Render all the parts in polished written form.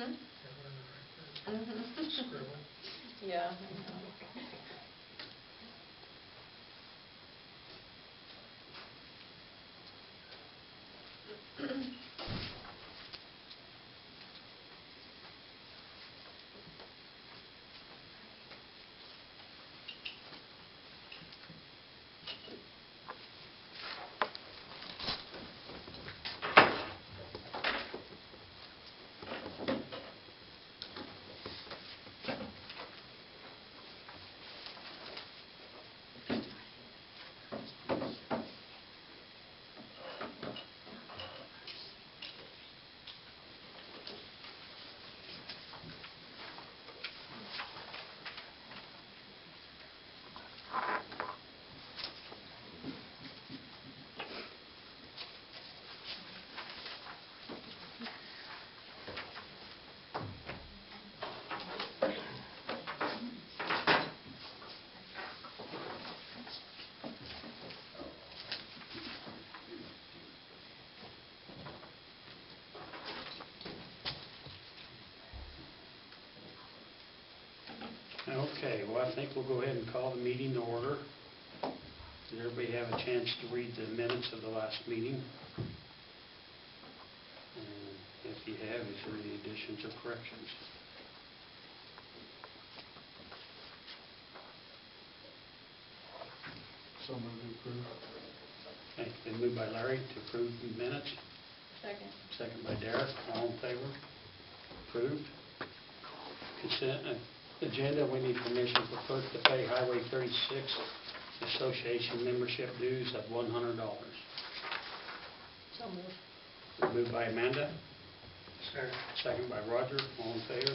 Scribble. Yeah, I know. Okay, well, I think we'll go ahead and call the meeting to order. Did everybody have a chance to read the minutes of the last meeting? And if you have, is there any additions or corrections? So moved to approve. Okay, been moved by Larry to approve the minutes, Second. second by Derek, all in favor? Approved. Consent agenda, we need permission for clerk to pay Highway 36 Association membership dues of $100. So moved. Been moved by Amanda, Second. second by Roger, all in favor?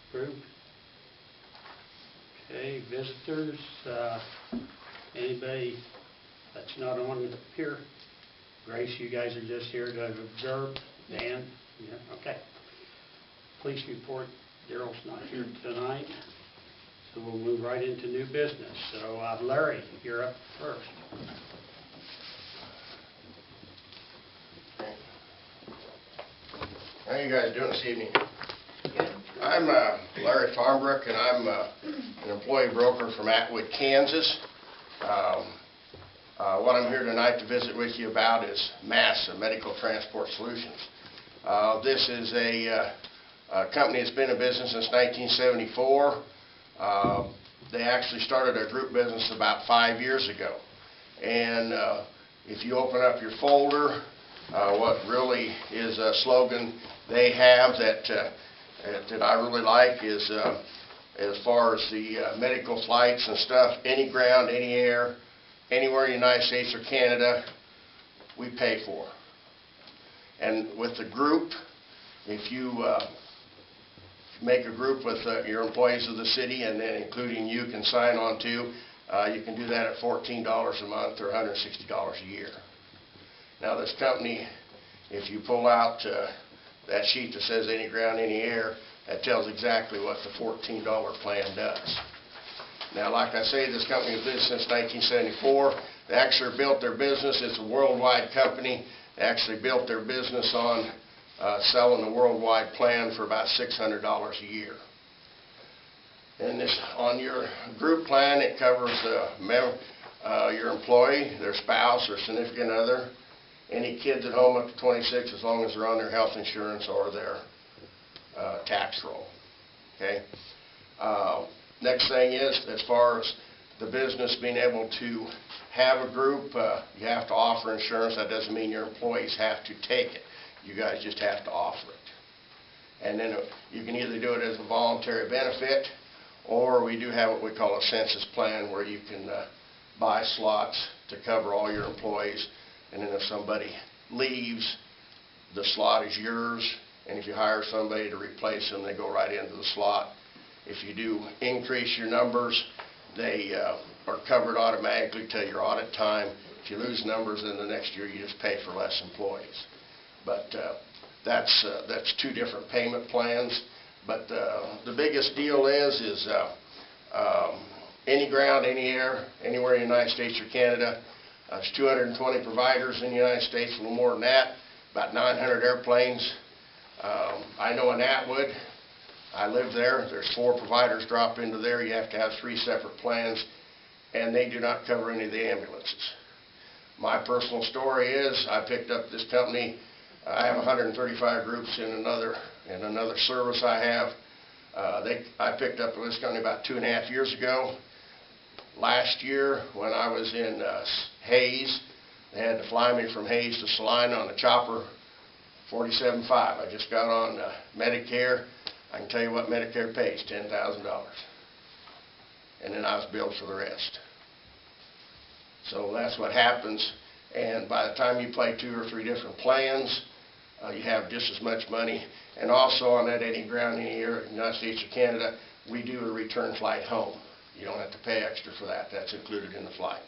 Approved. Okay, visitors, anybody that's not on here? Grace, you guys are just here to observe. Dan? Yeah, okay. Police report, Daryl's not here tonight, so we'll move right into new business. So Larry, you're up first. How you guys doing this evening? Good. I'm Larry Farmbrook, and I'm an employee broker from Atwood, Kansas. What I'm here tonight to visit with you about is MASS, Medical Transport Solutions. This is a company that's been in business since 1974. They actually started a group business about 5 years ago. And if you open up your folder, what really is a slogan they have that I really like is, as far as the medical flights and stuff, any ground, any air, anywhere in the United States or Canada, we pay for. And with the group, if you make a group with your employees of the city, and then including you can sign on to, you can do that at $14 a month or $160 a year. Now this company, if you pull out that sheet that says any ground, any air, that tells exactly what the $14 plan does. Now, like I say, this company has been since 1974. They actually built their business. It's a worldwide company. They actually built their business on selling the worldwide plan for about $600 a year. And this, on your group plan, it covers your employee, their spouse or significant other, any kids at home up to 26, as long as they're on their health insurance or their tax roll. Okay. Next thing is, as far as the business being able to have a group, you have to offer insurance. That doesn't mean your employees have to take it. You guys just have to offer it. And then you can either do it as a voluntary benefit, or we do have what we call a census plan, where you can buy slots to cover all your employees. And then if somebody leaves, the slot is yours. And if you hire somebody to replace them, they go right into the slot. If you do increase your numbers, they are covered automatically till your audit time. If you lose numbers, then the next year you just pay for less employees. But that's two different payment plans. But the biggest deal is any ground, any air, anywhere in the United States or Canada. There's 220 providers in the United States, a little more than that, about 900 airplanes. I know in Atwood, I live there, there's 4 providers drop into there. You have to have 3 separate plans, and they do not cover any of the ambulances. My personal story is I picked up this company. I have 135 groups in another service I have. I picked up this company about 2.5 years ago. Last year, when I was in Hayes, they had to fly me from Hayes to Salina on the chopper 47.5. I just got on Medicare. I can tell you what Medicare pays, $10,000. And then I was billed for the rest. So that's what happens. And by the time you play 2 or 3 different plans, you have just as much money. And also on that 80 ground in a year in the United States or Canada, we do a return flight home. You don't have to pay extra for that. That's included in the flight.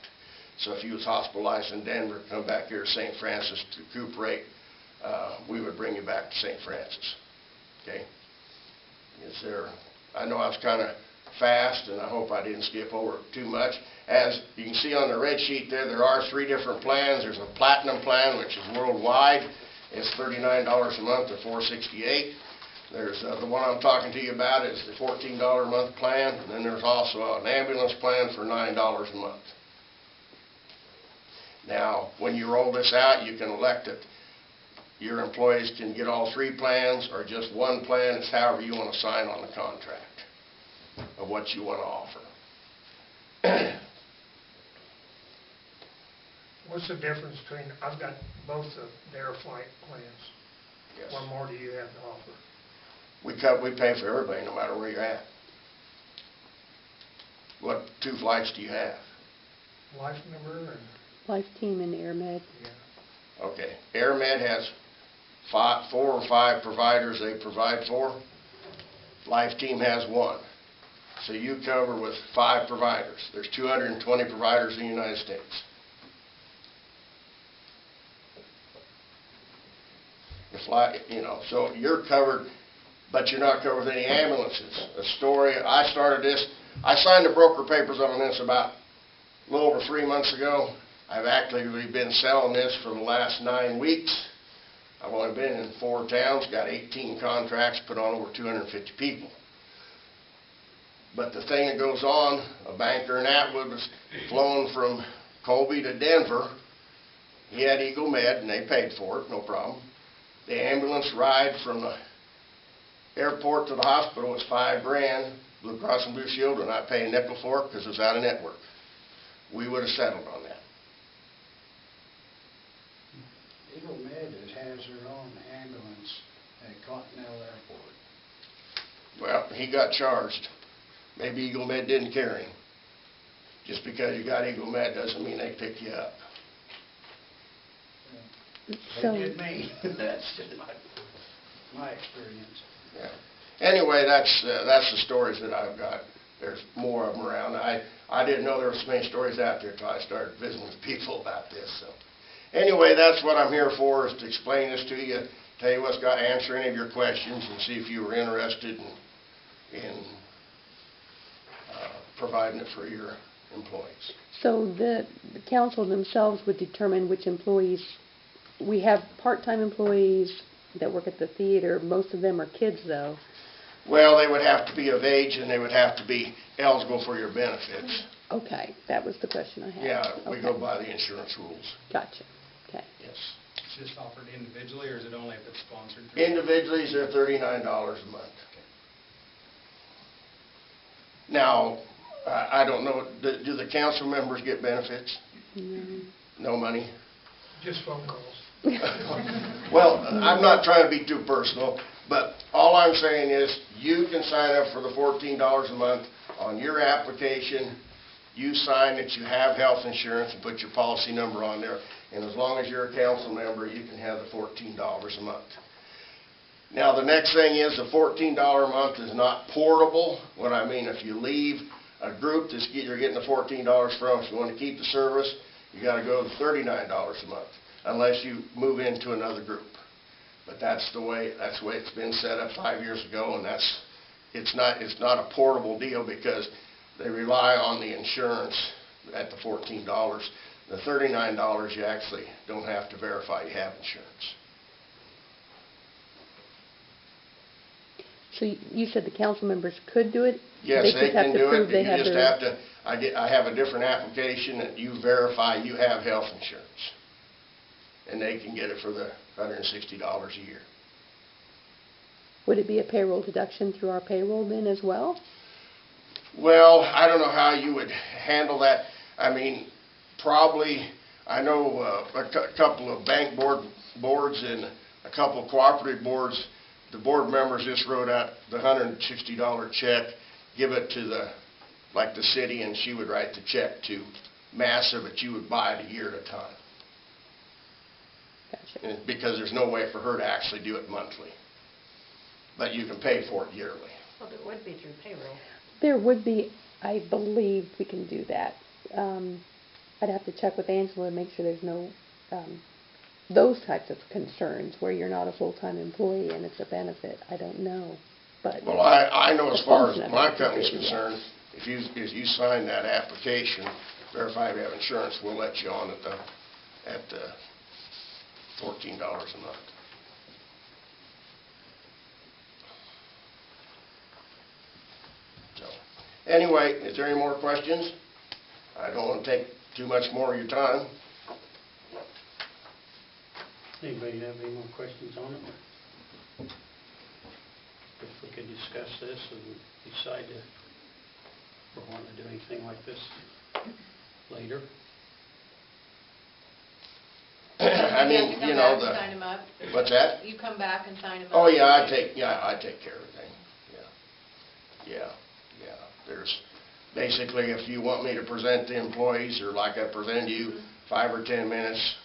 So if you was hospitalized in Denver, come back here to St. Francis to recuperate, we would bring you back to St. Francis. Okay? I know I was kind of fast, and I hope I didn't skip over too much. As you can see on the red sheet there are 3 different plans. There's a platinum plan, which is worldwide. It's $39 a month or $468. There's the one I'm talking to you about is the $14 a month plan, and then there's also an ambulance plan for $9 a month. Now, when you roll this out, you can elect it. Your employees can get all 3 plans or just one plan. It's however you want to sign on the contract of what you want to offer. What's the difference between, I've got both of their flight plans. Yes. What more do you have to offer? We pay for everybody no matter where you're at. What 2 flights do you have? Life number and, Life Team and AirMed. yeah. Okay. AirMed has 4 or 5 providers they provide for. Life Team has 1. So you cover with 5 providers. There's 220 providers in the United States. So you're covered, but you're not covered with any ambulances. A story, I started this, I signed the broker papers on this about a little over 3 months ago. I've actively been selling this for the last 9 weeks. I've only been in 4 towns, got 18 contracts, put on over 250 people. But the thing that goes on, a banker in Atwood was flown from Colby to Denver. He had Eagle Med, and they paid for it, no problem. The ambulance ride from the airport to the hospital was $5 grand. Blue Cross and Blue Shield would not pay a nickel for it because it was out of network. We would have settled on that. Eagle Med has their own ambulance at Continental Airport. Well, he got charged. Maybe Eagle Med didn't carry him. Just because you got Eagle Med doesn't mean they pick you up. So, They did me. That's just my experience. Yeah. Anyway, that's the stories that I've got. There's more of them around. I didn't know there were so many stories out there until I started visiting with people about this. So, anyway, that's what I'm here for, is to explain this to you, tell you what's got, answer any of your questions, and see if you were interested in providing it for your employees. so the council themselves would determine which employees, we have part-time employees that work at the theater. Most of them are kids, though. Well, they would have to be of age, and they would have to be eligible for your benefits. Okay, that was the question I had. Yeah, we go Okay. by the insurance rules. Gotcha. Okay. Yes. Is this offered individually, or is it only if it's sponsored? through- Individually, they're $39 a month. Now, I don't know, do the council members get benefits? No. No money? Just phone calls. Well, I'm not trying to be too personal, but all I'm saying is you can sign up for the $14 a month on your application. You sign that you have health insurance and put your policy number on there, and as long as you're a council member, you can have the $14 a month. Now, the next thing is the $14 a month is not portable. What I mean, if you leave a group that you're getting the $14 from, if you want to keep the service, you got to go to $39 a month, unless you move into another group. But that's the way it's been set up 5 years ago, and it's not a portable deal because they rely on the insurance at the $14. The $39 you actually don't have to verify you have insurance. So you said the council members could do it? Yes, they just have can to do prove it, they you just their- have to, I have a different application that you verify you have health insurance. And they can get it for the $160 a year. Would it be a payroll deduction through our payroll then as well? Well, I don't know how you would handle that. I mean, probably, I know a couple of bank boards and a couple of cooperative boards, the board members just wrote out the $160 check, give it to the city, and she would write the check to Massa, but you would buy it a year at a time. Gotcha. Because there's no way for her to actually do it monthly. But you can pay for it yearly. Well, it would be through payroll. There would be, I believe we can do that. I'd have to check with Angela and make sure there's no, those types of concerns where you're not a full-time employee and it's a benefit. I don't know, but. Well, I know as The far as function of my it, company's yeah. concerned, if you sign that application, verify you have insurance, we'll let you on at $14 a month. So, anyway, is there any more questions? I don't want to take too much more of your time. Anybody have any more questions on it? If we could discuss this and decide if we want to do anything like this later. I mean, You have to you come know, back and sign them up. what's that? You come back and sign them up. Oh, yeah, I take care of everything, yeah. There's, basically, if you want me to present the employees, or like I presented you, 5 or 10 minutes,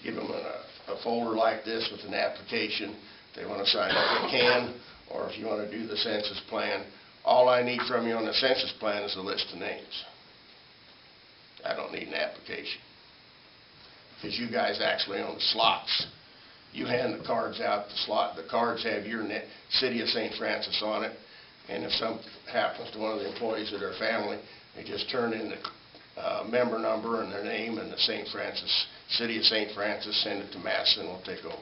give them a folder like this with an application. If they want to sign up, they can, or if you want to do the census plan, all I need from you on the census plan is a list of names. I don't need an application. Because you guys actually own the slots. You hand the cards out, the cards have your City of St. Francis on it, and if something happens to one of the employees of their family, they just turn in the member number and their name and the City of St. Francis, send it to Massa, and we'll take over.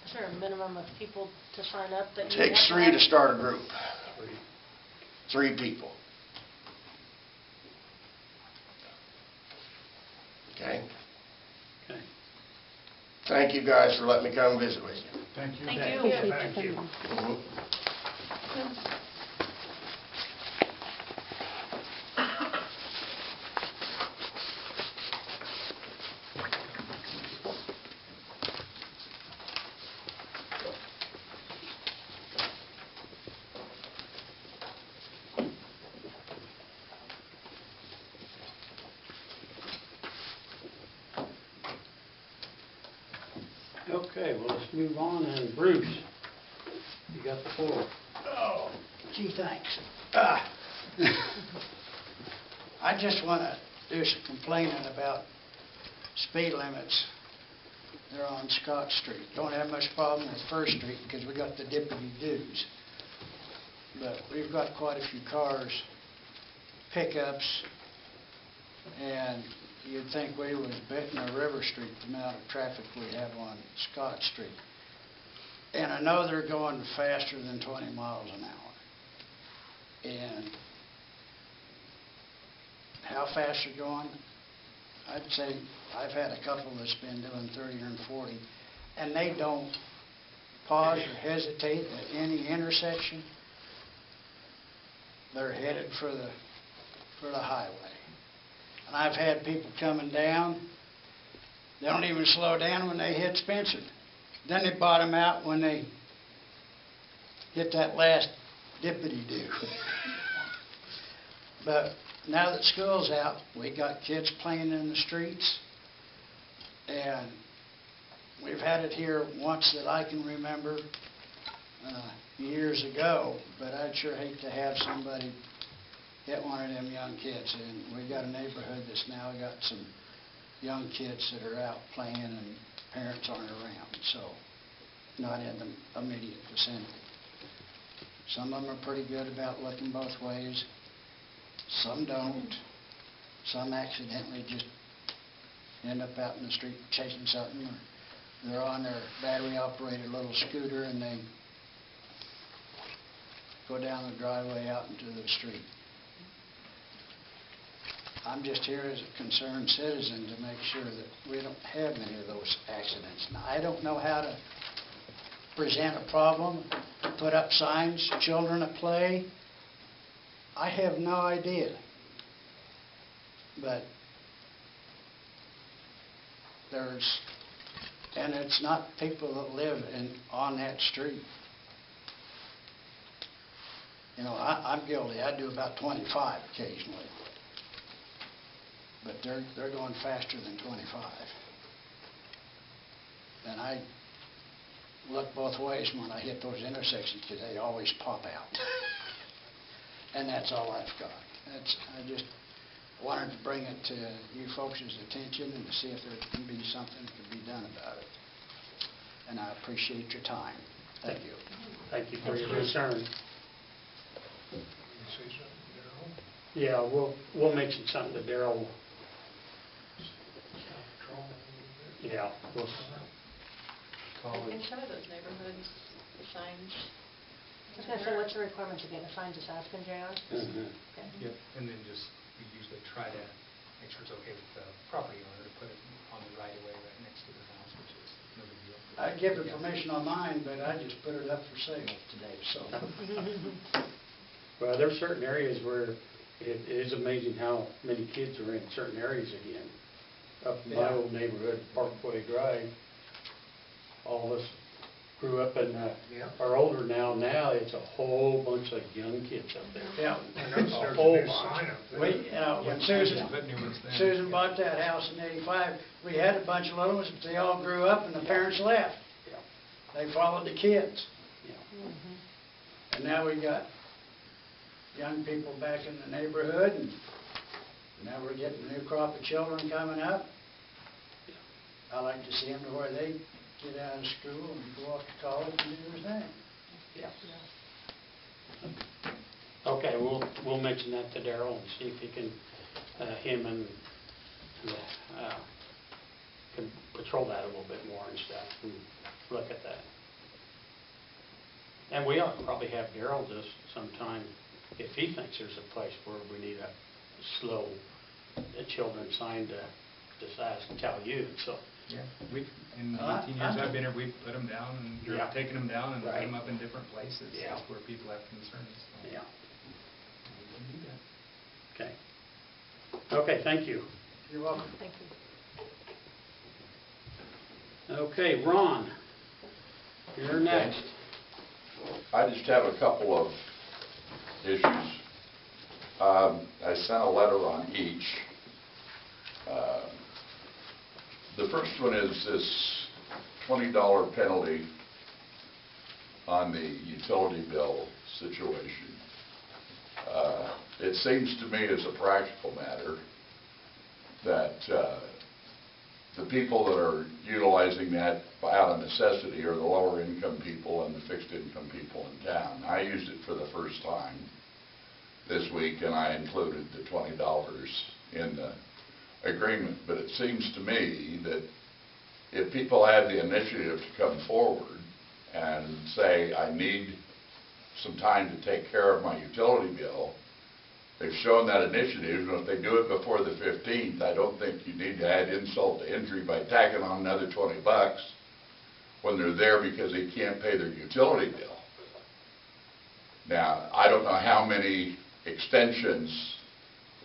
Is there a minimum of people to sign up that you Takes have 3 to start a group, Three. 3 people. Okay? Okay. Thank you guys for letting me come visit with you. Thank you. Thank you. Appreciate Thank you you. coming. Okay, well, let's move on, and Bruce, you got the floor. Oh, gee, thanks. I just want to do some complaining about speed limits. They're on Scott Street. Don't have much problem with First Street because we got the Deputy Dudes. But we've got quite a few cars, pickups, and you'd think we was betting a River Street, the amount of traffic we have on Scott Street. And I know they're going faster than 20 miles an hour. And how fast they're going, I'd say I've had a couple that's been doing 30 and 40, and they don't pause or hesitate at any intersection. They're headed for the highway. And I've had people coming down, they don't even slow down when they hit Spencer. Then they bottom out when they hit that last dippity do. But now that school's out, we got kids playing in the streets, and we've had it here once that I can remember years ago, but I'd sure hate to have somebody hit one of them young kids. And we got a neighborhood that's now got some young kids that are out playing and parents aren't around, so not in the immediate vicinity. Some of them are pretty good about looking both ways. Some don't. Some accidentally just end up out in the street chasing something or they're on their battery-operated little scooter, and they go down the driveway out into the street. I'm just here as a concerned citizen to make sure that we don't have any of those accidents. Now, I don't know how to present a problem, put up signs, children at play. I have no idea. But and it's not people that live on that street. You know, I'm guilty. I do about 25 occasionally. But they're going faster than 25. And I look both ways when I hit those intersections because they always pop out. And that's all I've got. I just wanted to bring it to you folks' attention and to see if there can be something that can be done about it. And I appreciate your time. Thank you. Thank you for your concern. You see something, Darrell? Yeah, we'll mention something to Darrell. Stop patrolling a little bit. Yeah, we'll, In some of those neighborhoods, the signs. I was gonna say, what's the requirements again, a sign just asking, J.R.? mhm. Okay. Yep, and then just, we usually try to make sure it's okay with the property owner to put it on the right of way right next to the house, which is no big deal. I give it permission on mine, but I just put it up for sale today, so. Well, there's certain areas where it is amazing how many kids are in certain areas again. Up in my Yeah. old neighborhood, Parkway Drive, all of us grew up in, Yeah. are older now. Now it's a whole bunch of young kids up there. Yeah. I noticed A there's a whole new bunch. sign up there. When Yeah, put new ones then. Susan bought that house in '85, we had a bunch of little ones, but they all grew up and the parents left. Yeah, They followed the kids. yeah. And now we got young people back in the neighborhood, and now we're getting a new crop of children coming up. I like to see them to where they get out of school and go off to college and do their thing. Yeah. Okay, we'll mention that to Darrell and see if he can, him and, can patrol that a little bit more and stuff, and look at that. And we ought to probably have Darrell just sometime, if he thinks there's a place where we need a slow children sign to just ask, tell you, so. Yeah, in the Uh, 18 years I've been here, we've put them down and, or Yeah. taken them down and put Right. them up in different places. Yeah. That's where people have concerns. So Yeah, we wouldn't do that. okay. Okay, thank you. You're welcome. Thank you. Okay, Ron, you're next. I just have a couple of issues. I sent a letter on each. The first one is this $20 penalty on the utility bill situation. It seems to me as a practical matter that the people that are utilizing that out of necessity are the lower income people and the fixed income people in town. I used it for the first time this week, and I included the $20 in the agreement. But it seems to me that if people have the initiative to come forward and say, I need some time to take care of my utility bill, they've shown that initiative, and if they do it before the 15th, I don't think you need to add insult to injury by tacking on another $20 when they're there because they can't pay their utility bill. Now, I don't know how many extensions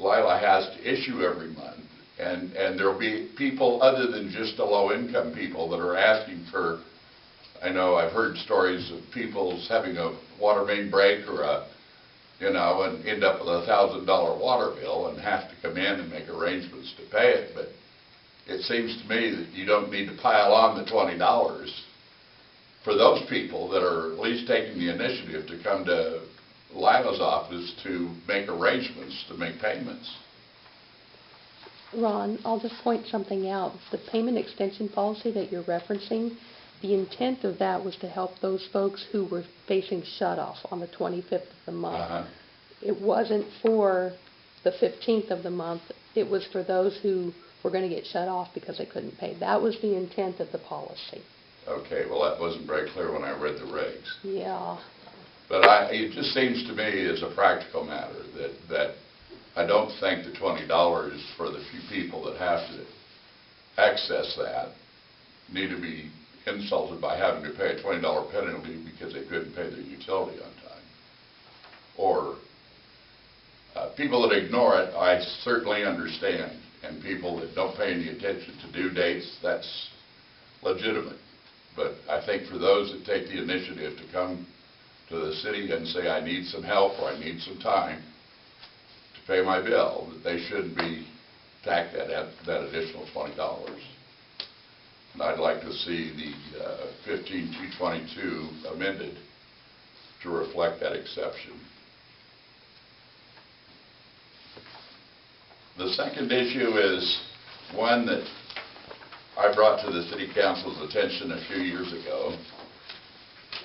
Lila has to issue every month, and there'll be people other than just the low-income people that are asking for, I know I've heard stories of people's having a water main break or and end up with a $1,000 water bill and have to come in and make arrangements to pay it. But it seems to me that you don't need to pile on the $20 for those people that are at least taking the initiative to come to Lila's office to make arrangements to make payments. Ron, I'll just point something out. The payment extension policy that you're referencing, the intent of that was to help those folks who were facing shut-off on the 25th of the month. It wasn't for the 15th of the month. It was for those who were were gonna get shut off because they couldn't pay. That was the intent of the policy. Okay, well, that wasn't very clear when I read the regs. Yeah. But it just seems to me as a practical matter that I don't think the $20 for the few people that have to access that need to be insulted by having to pay a $20 penalty because they couldn't pay their utility on time. Or people that ignore it, I certainly understand. And people that don't pay any attention to due dates, that's legitimate. But I think for those that take the initiative to come to the city and say, I need some help or I need some time to pay my bill, that they shouldn't be tacked that additional $20. And I'd like to see the 15-222 amended to reflect that exception. The second issue is one that I brought to the City Council's attention a few years ago.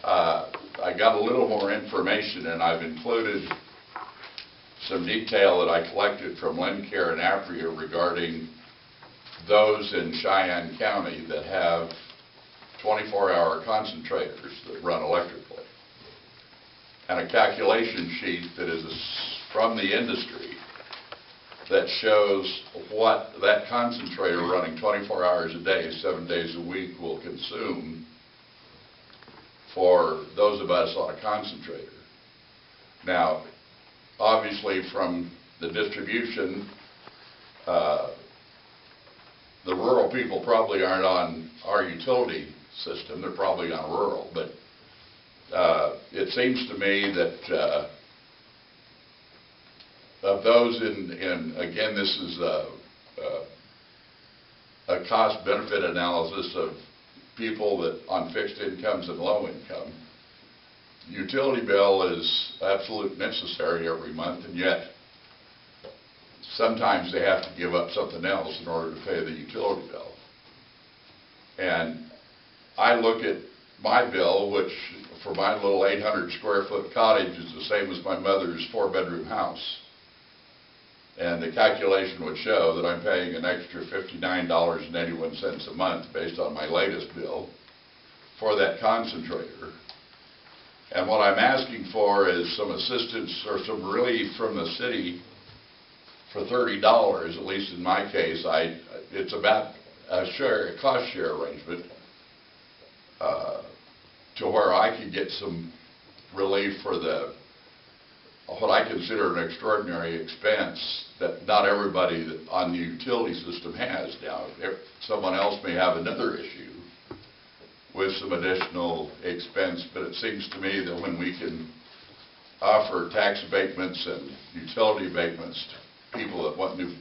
I got a little more information, and I've included some detail that I collected from Lincare and Apria regarding those in Cheyenne County that have 24-hour concentrators that run electrically. And a calculation sheet that is from the industry that shows what that concentrator running 24 hours a day, 7 days a week will consume for those of us on a concentrator. Now, obviously from the distribution, the rural people probably aren't on our utility system, they're probably on rural, but it seems to me that of those again, this is a cost-benefit analysis of people that on fixed incomes and low income. Utility bill is absolute necessary every month, and yet sometimes they have to give up something else in order to pay the utility bill. And I look at my bill, which for my little 800 square foot cottage is the same as my mother's 4-bedroom house. And the calculation would show that I'm paying an extra $59.81 a month based on my latest bill for that concentrator. And what I'm asking for is some assistance or some relief from the city for $30, at least in my case. It's about a cost share arrangement to where I could get some relief for what I consider an extraordinary expense that not everybody on the utility system has. Now, someone else may have another issue with some additional expense, but it seems to me that when we can offer tax abatements and utility abatements to people that want to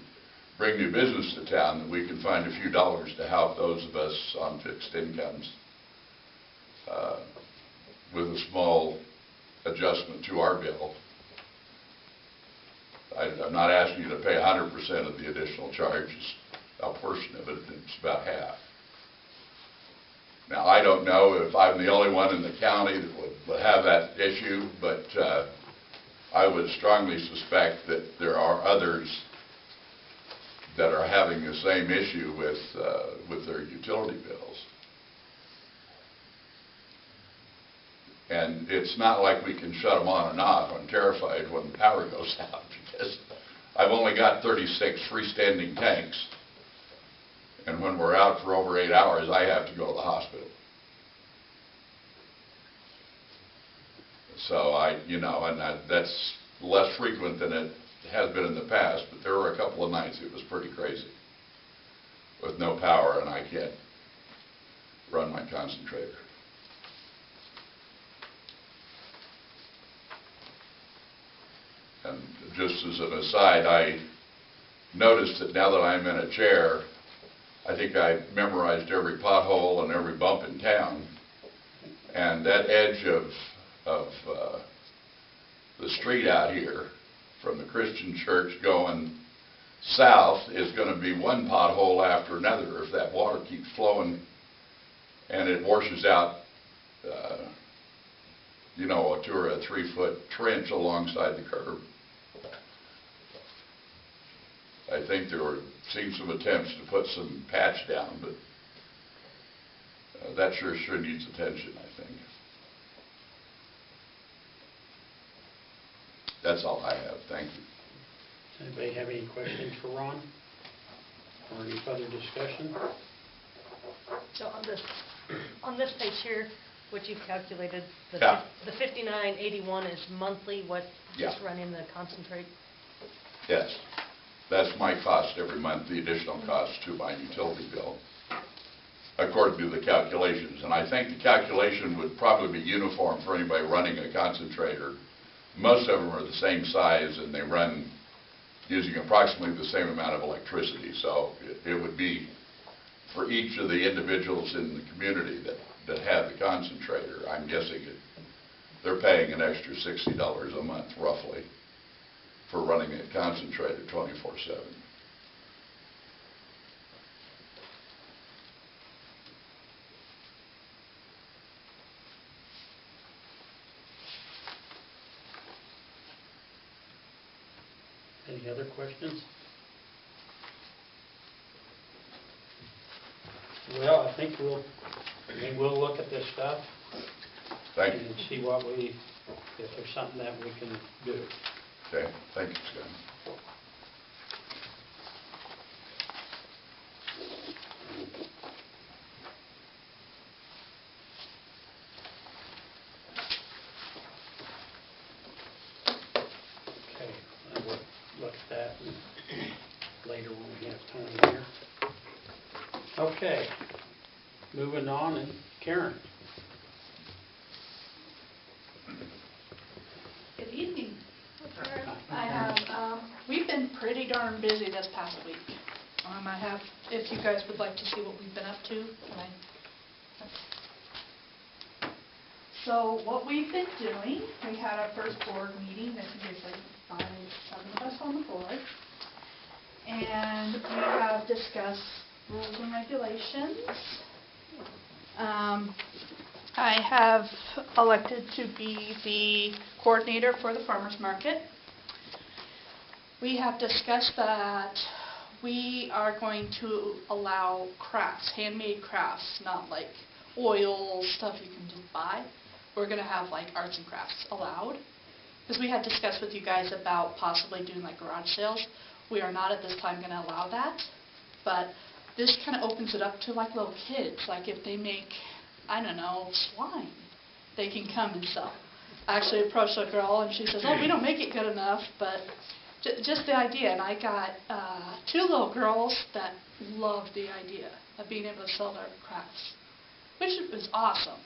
bring new business to town, that we can find a few dollars to help those of us on fixed incomes with a small adjustment to our bill. I'm not asking you to pay 100% of the additional charges, a portion of it, it's about half. Now, I don't know if I'm the only one in the county that would have that issue, but I would strongly suspect that there are others that are having the same issue with their utility bills. And it's not like we can shut them on and off. I'm terrified when the power goes out because I've only got 36 freestanding tanks. And when we're out for over 8 hours, I have to go to the hospital. So that's less frequent than it has been in the past, but there were a couple of nights it was pretty crazy with no power and I can't run my concentrator. And just as an aside, I noticed that now that I'm in a chair, I think I memorized every pothole and every bump in town. And that edge of the street out here from the Christian church going south is going to be one pothole after another if that water keeps flowing and it washes out, a 2 or 3 foot trench alongside the curb. I think there were seen some attempts to put some patch down, but that sure needs attention, I think. That's all I have. Thank you. Does anybody have any questions for Ron? Or any further discussion? So on this page here, what you've calculated, the Yeah. the 5981 is monthly, what, just Yeah. running the concentrate? Yes. That's my cost every month, the additional cost to my utility bill, according to the calculations. And I think the calculation would probably be uniform for anybody running a concentrator. Most of them are the same size, and they run using approximately the same amount of electricity. So it would be for each of the individuals in the community that have the concentrator. I'm guessing they're paying an extra $60 a month, roughly, for running a concentrator 24/7. Any other questions? Well, I think we'll look at this stuff Thank you. and see if there's something that we can do. Okay, thank you, Scott. Okay, and we'll look at that later when we have time here. Okay, moving on, and Karen. Good evening. We've been pretty darn busy this past week. I have, if you guys would like to see what we've been up to, can I? So what we've been doing, we had our first board meeting, this is usually 5, 7 of us on the board. And we have discussed rules and regulations. I have elected to be the coordinator for the farmers market. We have discussed that we are going to allow crafts, handmade crafts, not like oil stuff you can just buy. We're going to have like arts and crafts allowed. Because we had discussed with you guys about possibly doing like garage sales. We are not at this time going to allow that. But this kind of opens it up to like little kids. Like if they make, I don't know, slime, they can come and sell. I actually approached a girl and she says, oh, we don't make it good enough, but just the idea. And I got 2 little girls that loved the idea of being able to sell their crafts, which is awesome.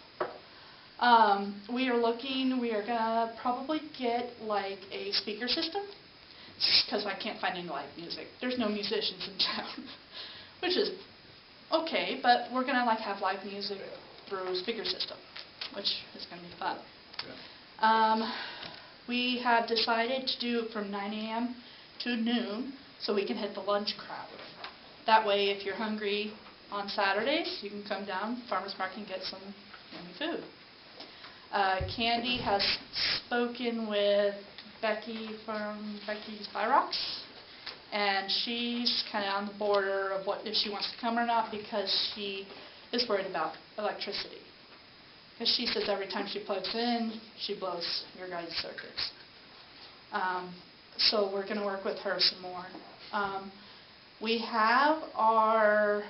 We are going to probably get like a speaker system, because I can't find any live music. There's no musicians in town, which is okay, but we're going to like have live music through a speaker system, which is going to be fun. Yeah. We have decided to do it from 9 a.m. to noon so we can hit the lunch crowd. That way, if you're hungry on Saturdays, you can come down, farmers market, and get some yummy food. Candy has spoken with Becky from Becky's Buy Rocks, and she's kind of on the border of if she wants to come or not, because she is worried about electricity. Because she says every time she plugs in, she blows your guys' circuits. So we're going to work with her some more. We have our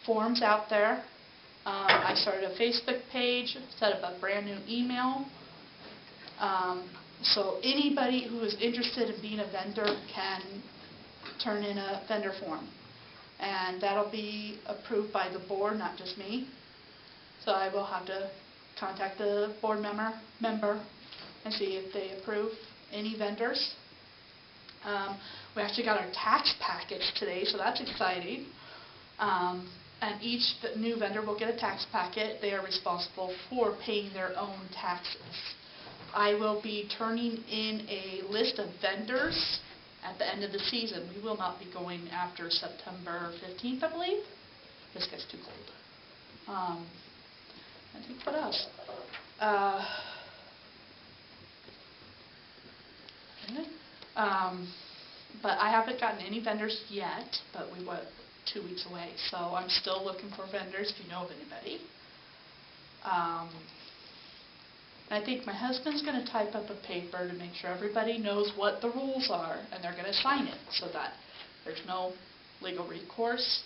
forms out there. I started a Facebook page, set up a brand new email. So anybody who is interested in being a vendor can turn in a vendor form. And that'll be approved by the board, not just me. So I will have to contact the board member and see if they approve any vendors. We actually got our tax package today, so that's exciting. And each new vendor will get a tax packet. They are responsible for paying their own taxes. I will be turning in a list of vendors at the end of the season. We will not be going after September 15th, I believe. This gets too cold. I think what else? But I haven't gotten any vendors yet, but we were 2 weeks away, so I'm still looking for vendors if you know of anybody. I think my husband's going to type up a paper to make sure everybody knows what the rules are, and they're going to sign it so that there's no legal recourse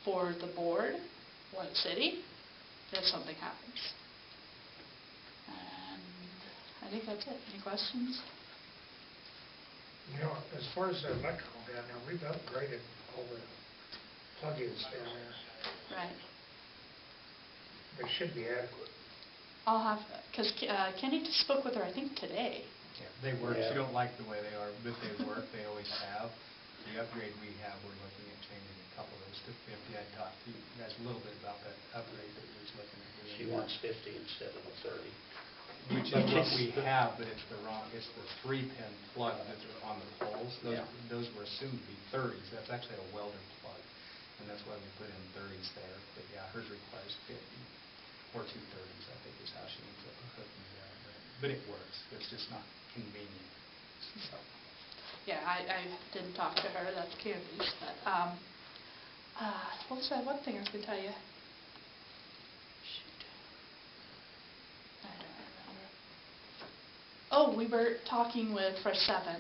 for the board or the city if something happens. And I think that's it. Any questions? You know, as far as the electrical down there, we've upgraded all the plug-ins down there. Right. They should be adequate. I'll have, because Kenny just spoke with her, I think, today. Yeah, they work. Yeah. She don't like the way they are, but they work. They always have. The upgrade we have, we're looking at changing a couple of those to 50. I talked to you guys a little bit about that upgrade that we was looking at doing. She wants 50 instead of a 30. Which is what we have, but it's the wrong, it's the 3-pin plug that are on the poles. Those were assumed to be 30s. That's actually a welder plug, and that's why we put in 30s there. But yeah, hers requires 50 or 2 30s, I think is how she ends up hooking it up. But it works. It's just not convenient. So. Yeah, I didn't talk to her, that's Candy's, but, what was that one thing I was going to tell you? Shoot. I don't remember. Oh, we were talking with Fresh 7.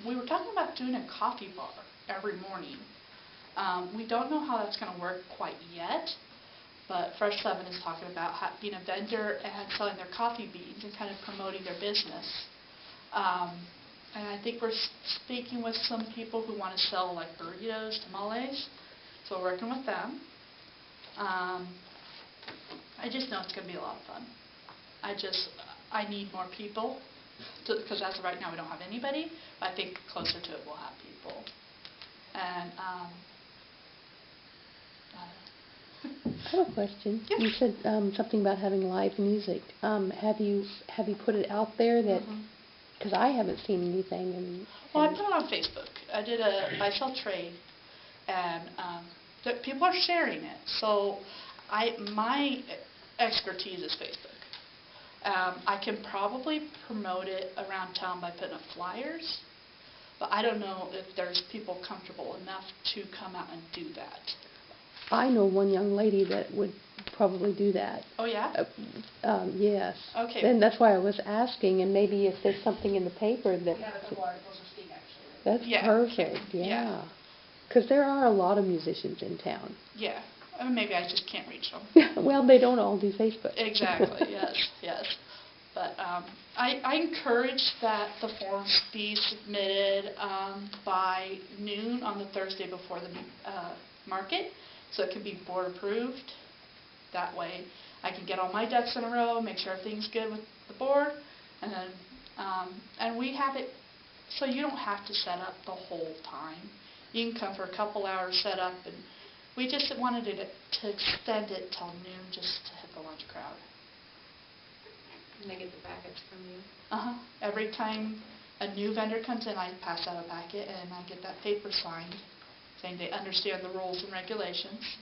We were talking about doing a coffee bar every morning. We don't know how that's going to work quite yet, but Fresh 7 is talking about being a vendor and selling their coffee beans and kind of promoting their business. And I think we're speaking with some people who want to sell like burritos, tamales, so we're working with them. I just know it's going to be a lot of fun. I need more people, because as of right now we don't have anybody, but I think closer to it we'll have people. And I have a question. Yeah. You said something about having live music. Have you put it out there that? Because I haven't seen anything. Well, I put it on Facebook. I did a buy-sell trade, and people are sharing it. So my expertise is Facebook. I can probably promote it around town by putting up flyers, but I don't know if there's people comfortable enough to come out and do that. I know one young lady that would probably do that. Oh, yeah? Yes. Okay. And that's why I was asking, and maybe if there's something in the paper that... That's Yeah. perfect, Yeah. yeah. Because there are a lot of musicians in town. Yeah. Maybe I just can't reach them. Well, they don't all do Facebook. Exactly, yes. But I encourage that the forms be submitted by noon on the Thursday before the market, so it can be board approved. That way I can get all my ducks in a row, make sure everything's good with the board, and then and we have it so you don't have to set up the whole time. You can come for a couple hours set up, and we just wanted it to extend it till noon just to hit the lunch crowd. And they get the packets from you? Uh-huh. Every time a new vendor comes in, I pass out a packet, and I get that paper signed saying they understand the rules and regulations.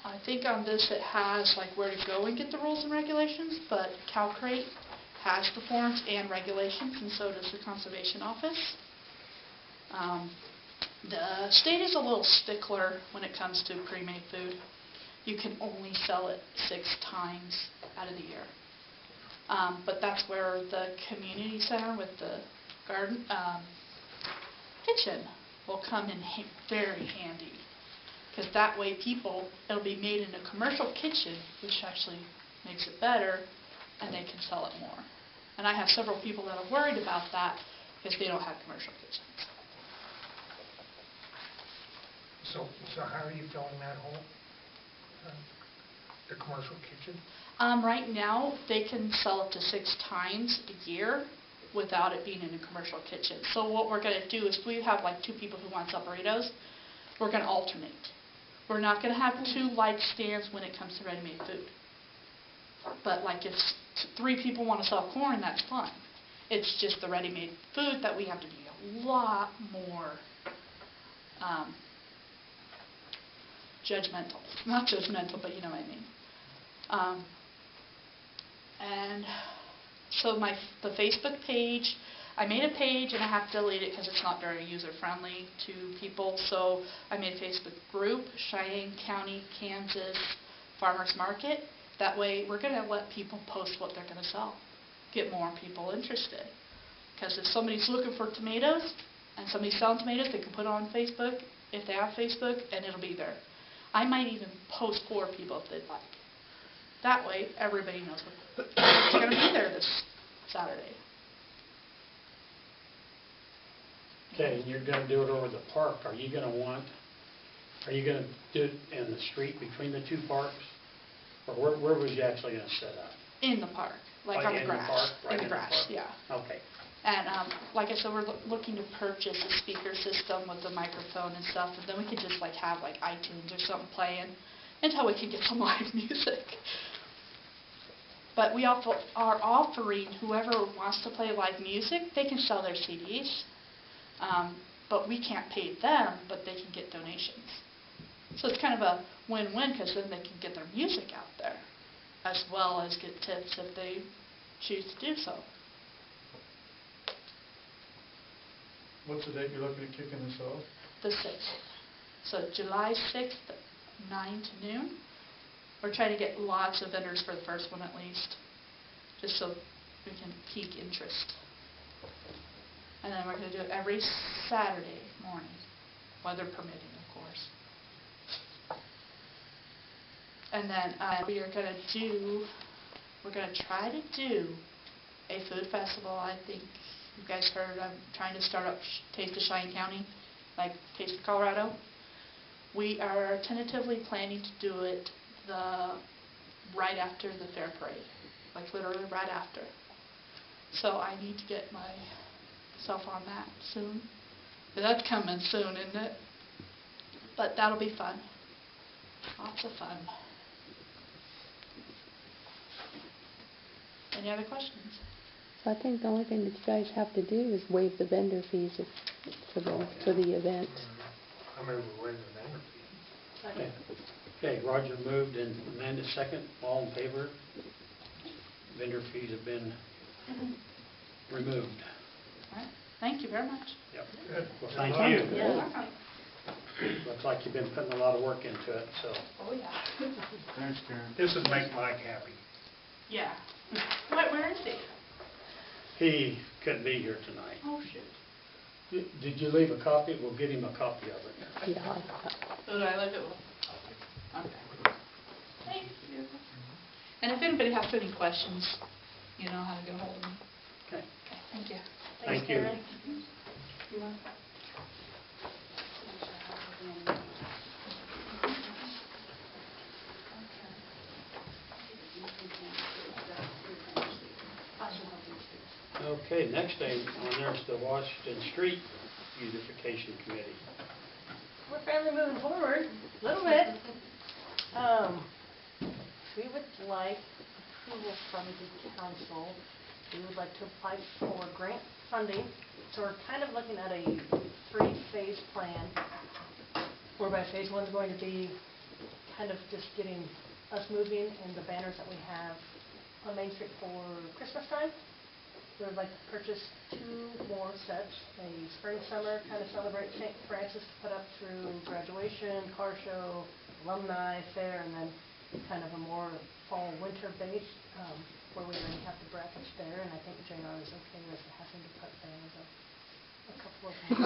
I think on this it has like where to go and get the rules and regulations, but CalCrate has the forms and regulations, and so does the Conservation Office. The state is a little stickler when it comes to pre-made food. You can only sell it 6 times out of the year. But that's where the community center with the garden kitchen will come in very handy. Because that way people, it'll be made in a commercial kitchen, which actually makes it better, and they can sell it more. And I have several people that are worried about that because they don't have commercial kitchens. So how are you filling that hole? The commercial kitchen? Right now, they can sell up to 6 times a year without it being in a commercial kitchen. So what we're going to do is we have like 2 people who want to sell burritos. We're going to alternate. We're not going to have 2 light stands when it comes to ready-made food. But like if 3 people want to sell corn, that's fine. It's just the ready-made food that we have to be a lot more judgmental. Not judgmental, but you know what I mean. And So the Facebook page, I made a page and I have to delete it because it's not very user-friendly to people. So I made a Facebook group, Cheyenne County, Kansas Farmers Market. That way we're going to let people post what they're going to sell, get more people interested. Because if somebody's looking for tomatoes and somebody's selling tomatoes, they can put it on Facebook if they have Facebook and it'll be there. I might even post for people if they'd like. That way everybody knows what's going to be there this Saturday. Okay, and you're gonna do it over the park. Are you gonna do it in the street between the two parks? Or where was you actually gonna set up? In the park, like Right on the in the grass. park? Right In the in the grass, park. yeah. Okay, And like I said, we're looking to purchase a speaker system with the microphone and stuff, and then we could just like have like iTunes or something playing until we can get some live music. But we also are offering whoever wants to play live music, they can sell their CDs. But we can't pay them, but they can get donations. So it's kind of a win-win because then they can get their music out there as well as get tips if they choose to do so. What's the date you're looking at kicking this off? The 6th. So July 6th, 9 to noon. We're trying to get lots of vendors for the first one at least, just so we can pique interest. And then we're going to do it every Saturday morning, weather permitting, of course. And then we're going to try to do a food festival. I think you guys heard I'm trying to start up Taste of Cheyenne County, like Taste of Colorado. We are tentatively planning to do it right after the fair parade, like literally right after. So I need to get myself on that soon. But that's coming soon, isn't it? But that'll be fun. Lots of fun. Any other questions? So I think the only thing that you guys have to do is waive the vendor fees for the event. I remember waiving the vendor fee. okay. Okay, Roger moved and Amanda second. All in favor? Vendor fees have been removed. All right. Thank you very much. Yep. Good. Well, Good thank luck. you. Yeah. Looks like you've been putting a lot of work into it, so. Oh, yeah. Thanks, Karen. This would make Mike happy. Yeah. Where is he? He couldn't be here tonight. Oh, shoot. Did you leave a copy? We'll get him a copy of it. Yeah. So do I leave it with? Okay. Thank you. And if anybody has any questions, you know how to get hold of me. Okay. Okay, thank you. Thank you. Karen. You want? Okay, next thing on there is the Washington Street Beautification Committee. We're finally moving forward, a little bit. We would like approval from the council. We would like to apply for grant funding. So we're kind of looking at a 3-phase plan, whereby phase 1 is going to be kind of just getting us moving and the banners that we have on Main Street for Christmas time. We would like to purchase 2 more sets, a spring, summer, kind of celebrate St. Francis to put up through graduation, car show, alumni fair, and then kind of a more fall, winter base, where we already have the brackets there, and I think JR is okay with having to put banners up. A couple of them.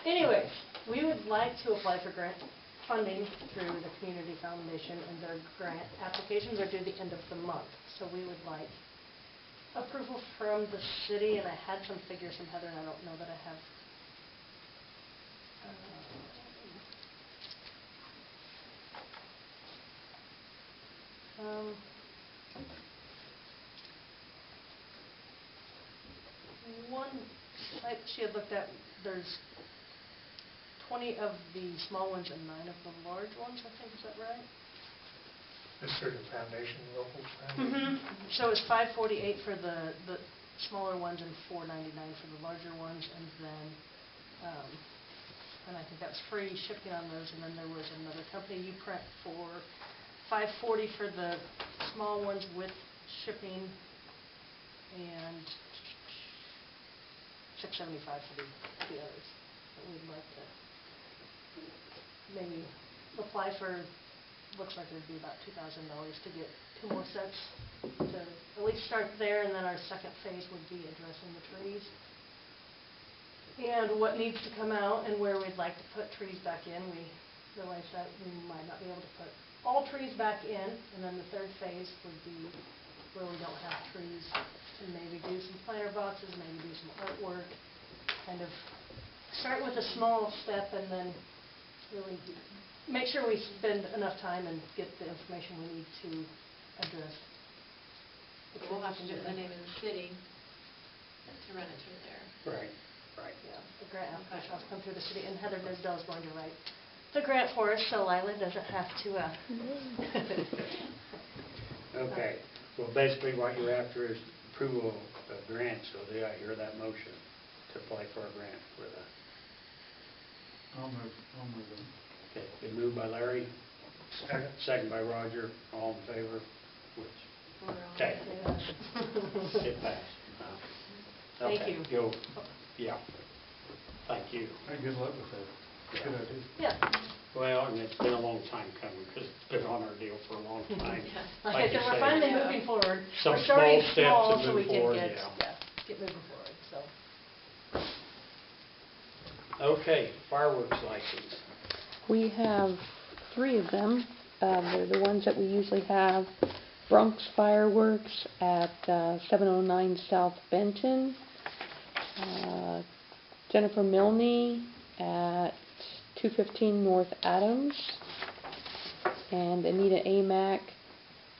Anyways, we would like to apply for grant funding through the Community Foundation, and their grant applications are due the end of the month. So we would like approval from the city, and I had some figures from Heather, and I don't know that I have. One site she had looked at, there's 20 of the small ones and 9 of the large ones, I think, is that right? This is the foundation, local foundation. So it's $548 for the smaller ones and $499 for the larger ones, and then, and I think that was free shipping on those, and then there was another company, U-Print, for $5.40 for the small ones with shipping, and $6.75 for the others. But we'd like to maybe apply for, looks like there'd be about $2,000 to get 2 more sets, to at least start there, and then our second phase would be addressing the trees. And what needs to come out and where we'd like to put trees back in. We realize that we might not be able to put all trees back in, and then the third phase would be where we don't have trees, to maybe do some planter boxes, maybe do some artwork, kind of start with a small step and then really make sure we spend enough time and get the information we need to address. We'll have to do the name of the city to run it through there. Right, right. Yeah, the grant application will come through the city, and Heather Nisdell is going to write the grant for us, so Lila doesn't have to, Okay, well, basically what you're after is approval of grant, so do I hear that motion to apply for a grant for the, I'll move them. okay, been moved by Larry, second by Roger, all in favor, which, We're on okay, it. it passed. Thank Okay, you. Go, yeah, thank you. Hey, good luck with that. Good idea. Yeah. Well, and it's been a long time coming, because it's been on our deal for a long time. Yeah. Like I you said, we're say, finally Yeah. moving forward. Some We're starting small steps small to so we move can forward, get, yeah. get moving forward, so. Okay, fireworks license. We have 3 of them. They're the ones that we usually have. Bronx Fireworks at 709 South Benton. Jennifer Milne at 215 North Adams. And Anita Amack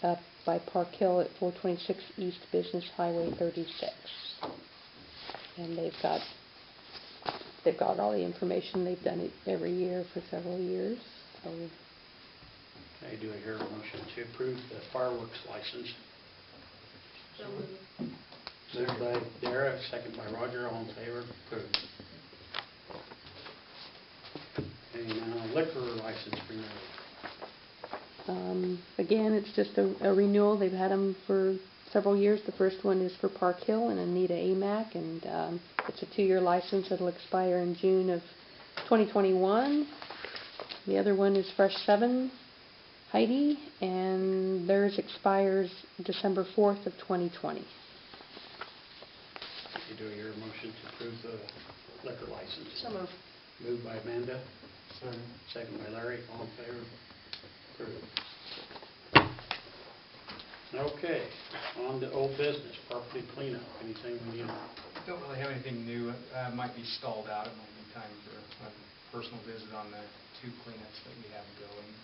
up by Park Hill at 426 East Business Highway 36. And they've got all the information. They've done it every year for several years. So Okay, do I hear a motion to approve the fireworks license? So moved. Moved by Dara, second by Roger, all in favor, approved. Okay, now liquor license renewal. Again, it's just a renewal. They've had them for several years. The first one is for Park Hill and Anita Amack, and it's a 2-year license that'll expire in June of 2021. The other one is Fresh 7 Heidi, and theirs expires December 4th of 2020. Do I hear a motion to approve the liquor license? So moved. Moved by Amanda, Second. second by Larry, all in favor, approved. Okay, on to old business, property cleanup, anything we need? Don't really have anything new. Might be stalled out. It might be time for a personal visit on the 2 cleanups that we have going.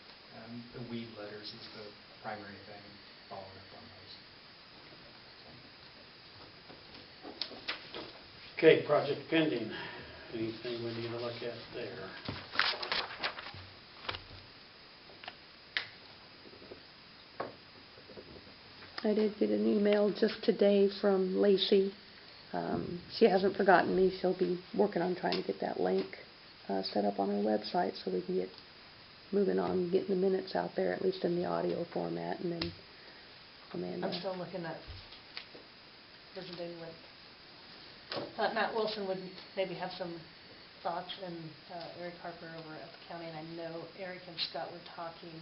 The weed letters is the primary thing, following up on those. Okay, project pending, anything we need to look at there? I did get an email just today from Lacey. She hasn't forgotten me. She'll be working on trying to get that link set up on her website so we can get moving on, getting the minutes out there, at least in the audio format, and then Amanda. I'm still looking at visiting with, thought Matt Wilson would maybe have some thoughts, and Eric Harper over at the county, and I know Eric and Scott were talking.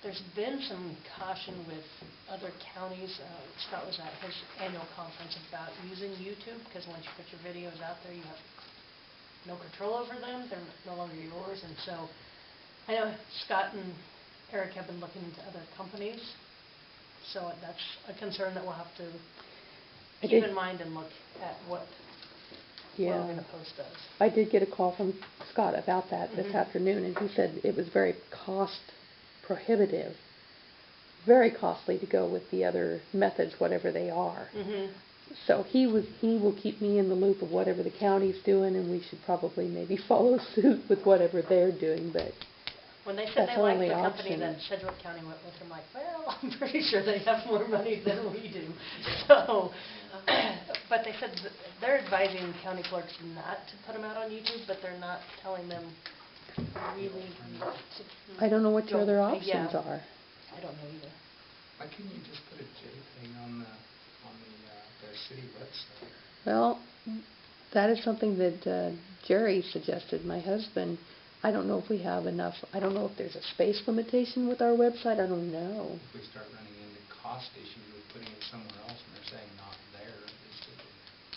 There's been some caution with other counties. Scott was at his annual conference about using YouTube, because once you put your videos out there, you have no control over them. They're no longer yours. And so I know Scott and Eric have been looking into other companies. So that's a concern that we'll have to keep in mind and look at what we're going to post does. I did get a call from Scott about that this afternoon, and he said it was very cost prohibitive, very costly to go with the other methods, whatever they are. So he will keep me in the loop of whatever the county's doing, and we should probably maybe follow suit with whatever they're doing. But When they said That's they liked only the company option. that Sedgwick County went with, I'm like, well, I'm pretty sure they have more money than we do. So, but they said that they're advising county clerks not to put them out on YouTube, but they're not telling them really what to. I don't know what your other Yeah. options are. I don't know either. Why couldn't you just put a JPEG on their city website? Well, that is something that Jerry suggested, my husband. I don't know if we have enough, I don't know if there's a space limitation with our website, I don't know. If we start running into cost issues with putting it somewhere else and they're saying not there, it's just,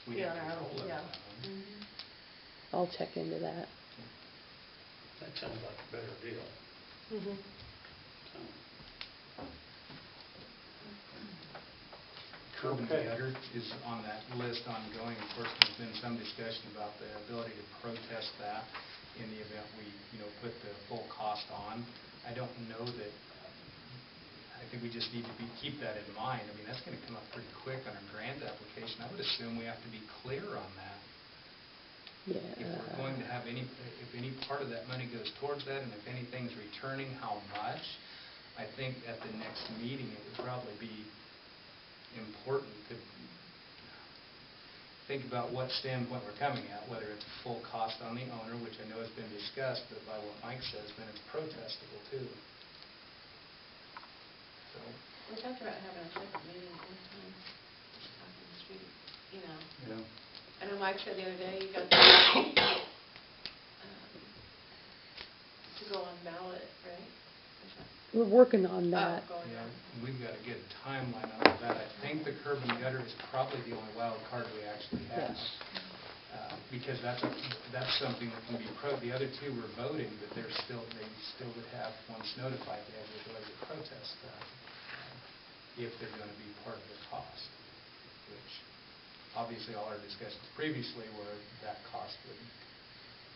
we Yeah, have control of yeah. that one. I'll check into that. That sounds like a better deal. Mhm. So, Curb and Okay. gutter is on that list ongoing. Of course, there's been some discussion about the ability to protest that in the event we, put the full cost on. I don't know that, I think we just need to keep that in mind. I mean, that's going to come up pretty quick on our grant application. I would assume we have to be clear on that. Yeah. If we're going to have if any part of that money goes towards that, and if anything's returning, how much? I think at the next meeting, it would probably be important to think about what standpoint we're coming at, whether it's full cost on the owner, which I know has been discussed, but by what Mike says, then it's protestable too. So, We talked about having a second meeting one time, just out in the street, yeah. I know Mike said the other day, you got to go on ballot, right? Is that- We're working on that. Oh, going Yeah, on. we've got to get a timeline on that. I think the curb and gutter is probably the only wild card we actually have. Yes. Because that's something that can be the other two were voting, but they still would have, once notified, they have the ability to protest that if they're going to be part of the cost, which obviously all our discussions previously were that cost would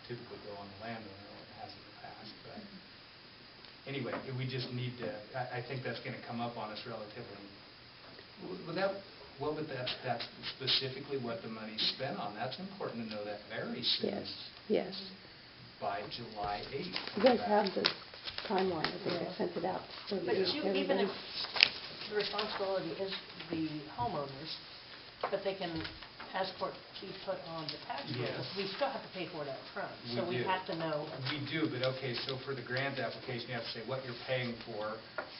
typically go on the landowner, or it has in the past, but anyway, we just need to, I think that's going to come up on us relatively. But that's specifically what the money's spent on. That's important to know that very soon. Yes, yes. By July 8th. You guys have the timeline, I think I sent it out. for But everybody. even if the responsibility is the homeowners, but they can ask for it to be put on the tax roll, Yes. we still have to pay for it up front. So We we do. have to know. We do, but okay, so for the grant application, you have to say what you're paying for,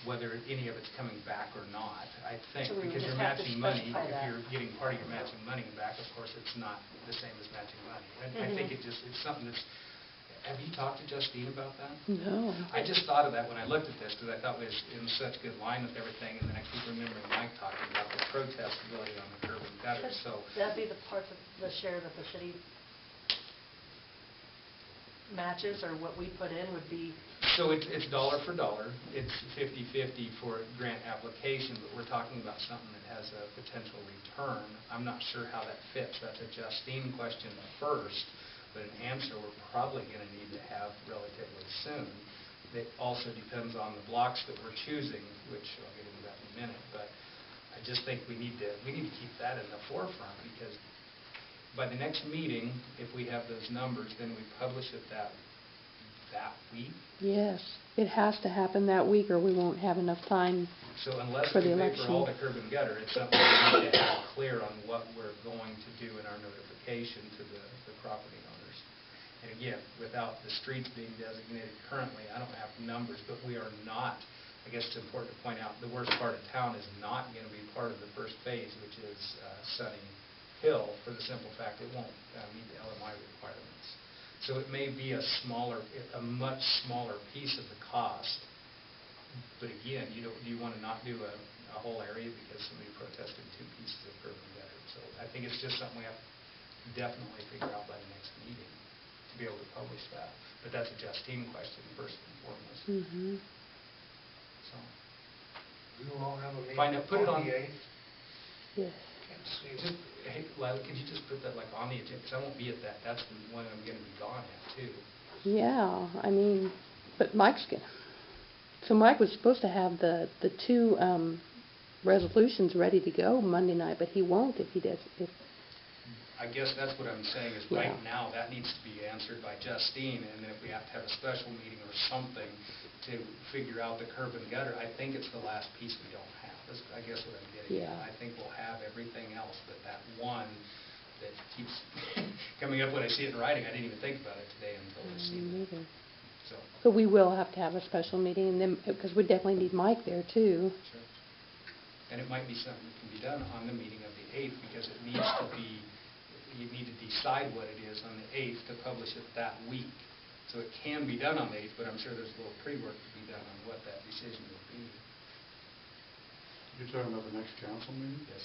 whether any of it's coming back or not, I think. So we would Because just you're have to matching money, specify if that. you're getting part of your matching money back, of course, it's not the same as matching money. And I think it's something that's, have you talked to Justine about that? No. I just thought of that when I looked at this, because I thought it was in such good line with everything, and then I keep remembering Mike talking about the protestability on the curb and gutter, so. That'd be the part of the share that the city matches, or what we put in would be. So it's dollar for dollar, it's 50/50 for grant application, but we're talking about something that has a potential return. I'm not sure how that fits, that's a Justine question first, but an answer we're probably going to need to have relatively soon. It also depends on the blocks that we're choosing, which I'll get into that in a minute, but I just think we need to keep that in the forefront, because by the next meeting, if we have those numbers, then we publish it that week. Yes, it has to happen that week or we won't have enough time. So unless For we the pay for all the election. curb and gutter, it's something we need to have clear on what we're going to do in our notification to the property owners. And again, without the streets being designated currently, I don't have numbers, but we are not, I guess it's important to point out, the worst part of town is not going to be part of the first phase, which is Sunny Hill, for the simple fact it won't meet the LMI requirements. So it may be a much smaller piece of the cost. But again, do you want to not do a whole area because somebody protested 2 pieces of curb and gutter? So I think it's just something we have to definitely figure out by the next meeting to be able to publish that. But that's a Justine question first and foremost. Mm-hmm. So We won't have a meeting Find out- put it on- on the 8th. Yes. Can't see just, it. hey, Lila, could you just put that like on the agenda? Because I won't be at that. That's the one I'm going to be gone at too. Yeah, I mean, but Mike's gonna, so Mike was supposed to have the 2 resolutions ready to go Monday night, but he won't if he does, if, I guess that's what I'm saying, is right Yeah. now, that needs to be answered by Justine, and then if we have to have a special meeting or something to figure out the curb and gutter, I think it's the last piece we don't have, is I guess what I'm getting at. Yeah. I think we'll have everything else, but that one that keeps coming up when I see it in writing, I didn't even think about it today until I see Me it. neither. So, So we will have to have a special meeting, and then, because we definitely need Mike there too. sure. And it might be something that can be done on the meeting of the 8th, because it needs to be, you need to decide what it is on the 8th to publish it that week. So it can be done on the 8th, but I'm sure there's a little pre-work to be done on what that decision will be. You're talking about the next council meeting? Yes.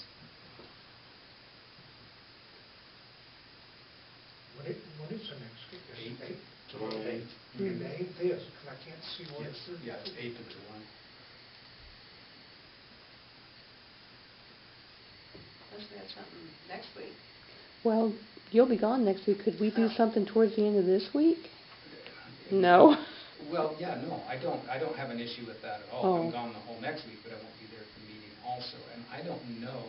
What is the next? Eight. July 8th. And the 8th is, because I can't see what Yes, it's. yeah, it's 8th of July. Unless we have something next week. Well, you'll be gone next week. Could we do something towards the end of this week? No? Well, yeah, no, I don't have an issue with that at all. Oh. I'm gone the whole next week, but I won't be there for the meeting also. And I don't know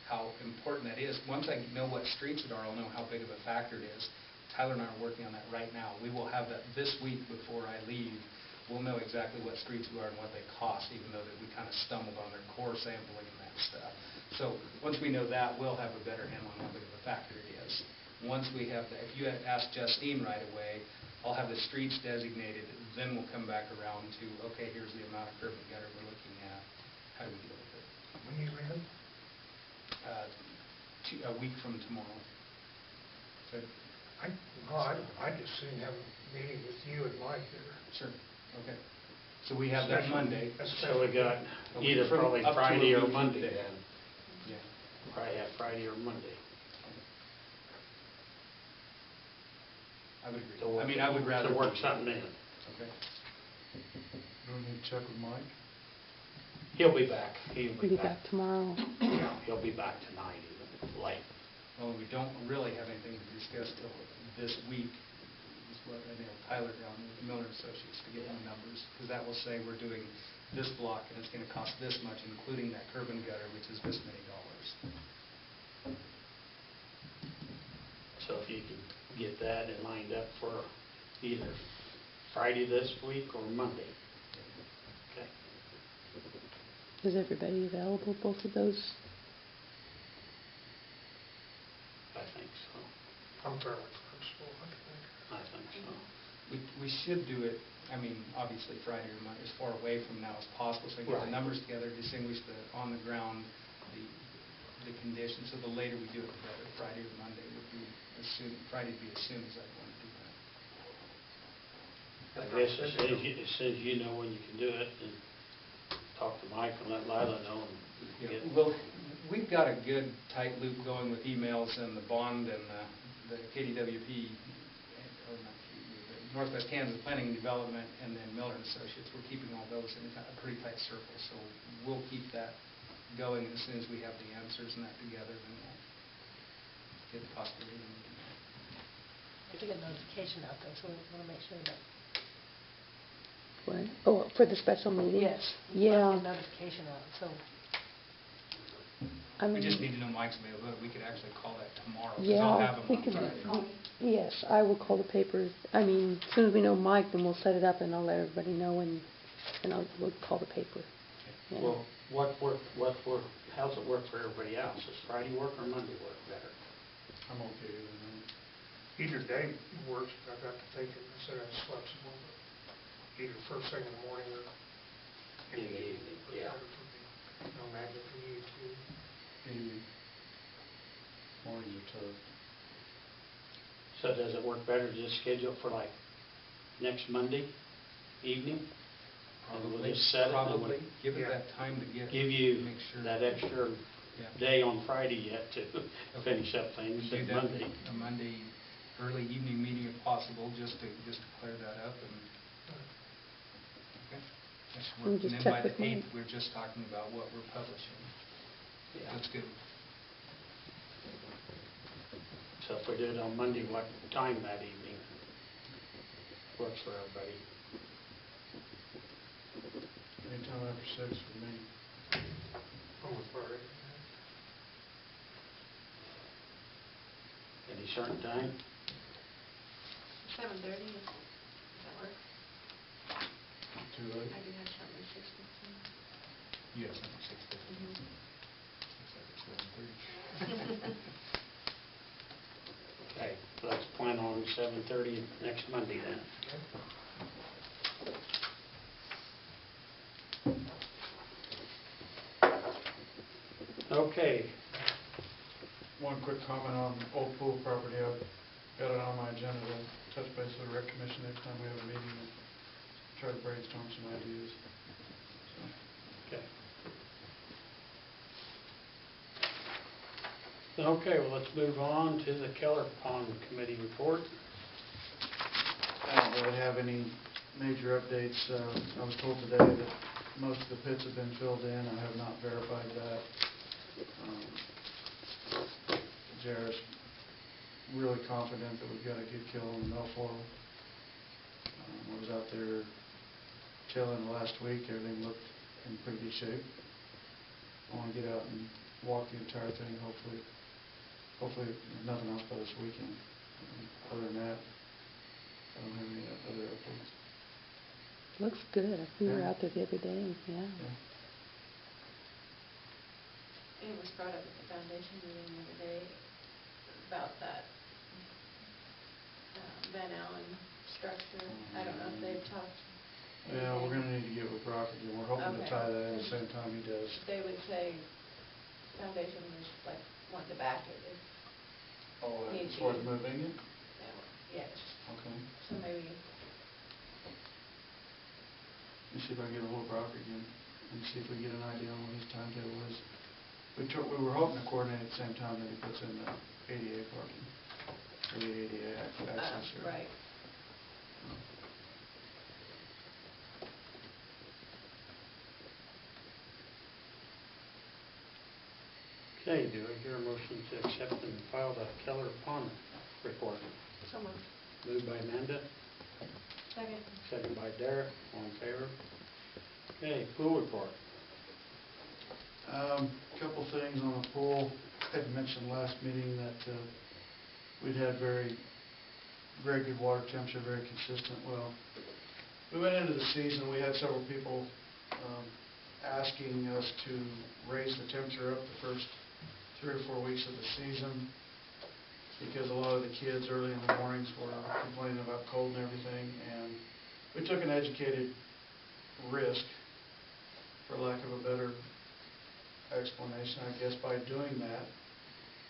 how important that is. Once I know what streets it are, I'll know how big of a factor it is. Tyler and I are working on that right now. We will have that this week before I leave. We'll know exactly what streets we are and what they cost, even though that we kind of stumbled on their core sampling and that stuff. So once we know that, we'll have a better handle on how big of a factor it is. Once we have that, if you had asked Justine right away, I'll have the streets designated, then we'll come back around to, okay, here's the amount of curb and gutter we're looking at. How do we deal with it? When you in? A week from tomorrow. So, I'd just soon have a meeting with you and Mike there. sure, okay. So we have that Special- Monday. a So we got A week either from- probably up to a Friday or week from Monday today. then. Yeah. Probably have Friday or Monday. I would agree. to work- I mean, I would rather. To work something in. Okay. Do we need to check with Mike? He'll be back. We'll be back tomorrow. He'll be back tonight even, late. Well, we don't really have anything to discuss till this week, is what I nailed Tyler down with Miller Associates to get him numbers, because that will say we're doing this block and it's gonna cost this much, including that curb and gutter, which is this many dollars. So if you can get that and lined up for either Friday this week or Monday. Okay. Is everybody available both of those? I think so. I'm fairly flexible, I think. I think so. We should do it, I mean, obviously Friday or Monday, as far away from now as possible, so we get the Right. numbers together, distinguish the, on the ground, the conditions, so the later we do it, the better. Friday or Monday would be Friday would be as soon as I'd want to do that. I guess as soon as you know when you can do it, and talk to Mike and let Lila know and Yeah, get. well, we've got a good tight loop going with emails and the bond and the KDWP, or not KDWP, but Northwest Kansas Planning and Development, and then Miller and Associates. We're keeping all those in a pretty tight circle, so we'll keep that going. As soon as we have the answers and that together, then we'll get the possibility. We have to get notification out though, so we want to make sure that. What? Oh, for the special meeting? Yes. Yeah. Get notification out, so. I We mean, just need to know Mike's availability. We could actually call that tomorrow, because I'll have yeah, him we on could, Friday. yes, I will call the papers. I mean, as soon as we know Mike, then we'll set it up and I'll let everybody know and we'll call the paper. Yeah. Well, how's it work for everybody else? Does Friday work or Monday work better? I'm okay with that. Either day works, but I got to thinking, I said I was flexible, but either first thing in the morning or In the evening, yeah. No magic for you too. Evening. Mornings are tough. So does it work better to just schedule it for like next Monday evening? And we'll Probably, just set it and probably. Give it Yeah. that time to get. give you make sure that extra Yeah. day on Friday yet to finish up things Do and that Monday. A Monday early evening meeting if possible, just to clear that up and, okay. That should We'll work. just And then check by the with Mike. 8th, we're just talking about what we're publishing. Yeah. That's good. So if we do it on Monday, what time that evening works for everybody? Anytime after 6 for me. I'm with Barry. Any certain time? 7:30, does that work? Too late? I do have something at 6:15. You have something 6:50. Mhm. Looks like it's 11:30. Okay, let's plan on 7:30 next Monday then. Okay, One quick comment on Old Pool property. I've got it on my agenda to touch base with the rec commission next time we have a meeting and try to brainstorm some ideas. So, okay. Okay, well, let's move on to the Keller Pond Committee report. I don't really have any major updates. I was told today that most of the pits have been filled in. I have not verified that. Jared's really confident that we've got a good kill on the milfoil. I was out there tail end of last week. Everything looked in pretty good shape. I want to get out and walk the entire thing, hopefully nothing else by this weekend. Other than that, I don't have any other updates. Looks good. We were Yeah. out there the other day, and yeah. It was brought up at the foundation meeting the other day about that Van Allen structure. I don't know if they've talked. Yeah, we're gonna need to get with Brock again. We're hoping to Okay. tie that in the same time he does. They would say foundation was like wanting to back it if, Oh, Need as far as to- moving it? yes. Okay. So maybe, Let me see if I can get a hold of Brock again and see if we get an idea on what his timetable is. We were hoping to coordinate at the same time that he puts in the ADA parking, or the ADA access area. right. Okay, do I hear a motion to accept and file the Keller Pond report? So moved. Moved by Amanda, Second. second by Derek, all in favor? Okay, pool report. Couple things on the pool. I had mentioned last meeting that we'd had very good water temperature, very consistent. Well, we went into the season, we had several people asking us to raise the temperature up the first 3 or 4 weeks of the season because a lot of the kids early in the mornings were complaining about cold and everything, and we took an educated risk, for lack of a better explanation, I guess, by doing that.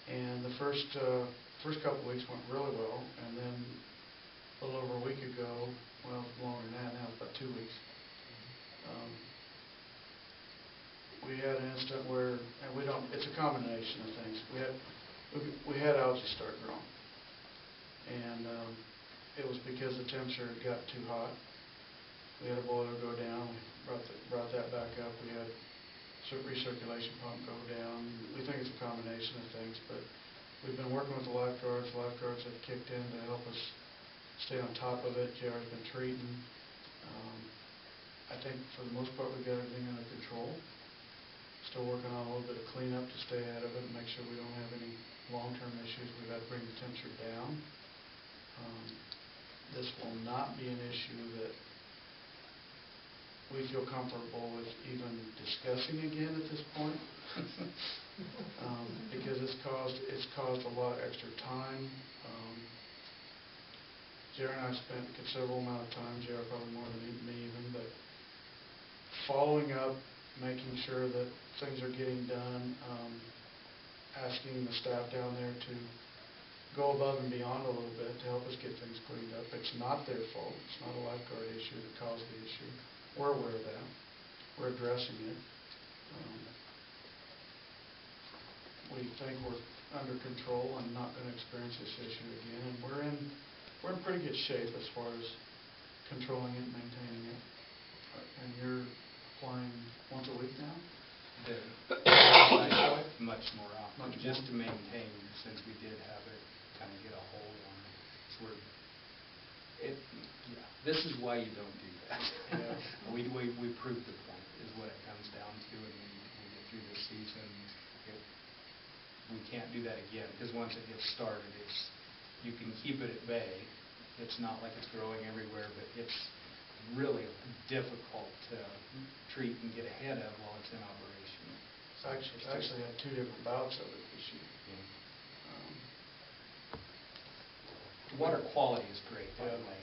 And the first couple of weeks went really well, and then a little over a week ago, well, longer than that now, about 2 weeks, we had an incident where, and it's a combination of things. We had algae start growing, and it was because the temperature got too hot. We had a boiler go down, we brought that back up. We had recirculation pump go down. We think it's a combination of things, but we've been working with the lifeguards. The lifeguards have kicked in to help us stay on top of it. JR's been treating. I think for the most part we've got everything under control. Still working on a little bit of cleanup to stay ahead of it and make sure we don't have any long-term issues. We've got to bring the temperature down. This will not be an issue that we feel comfortable with even discussing again at this point, because it's caused a lot of extra time. JR and I spent a considerable amount of time, JR probably more than me even, but following up, making sure that things are getting done, asking the staff down there to go above and beyond a little bit to help us get things cleaned up. It's not their fault. It's not a lifeguard issue that caused the issue. We're aware of that. We're addressing it. We think we're under control and not going to experience this issue again. And we're in pretty good shape as far as controlling it and maintaining it. And you're applying once a week now? Much more often, Much just more? to maintain, since we did have it kind of get a hold on it. So this is why you don't do that. Yeah. We proved the point, is what it comes down to, and we get through this season. We can't do that again, because once it gets started, you can keep it at bay. It's not like it's growing everywhere, but it's really difficult to treat and get ahead of while it's in operation. Actually had 2 different bouts of it this year. The water quality is great, by the Yeah. way.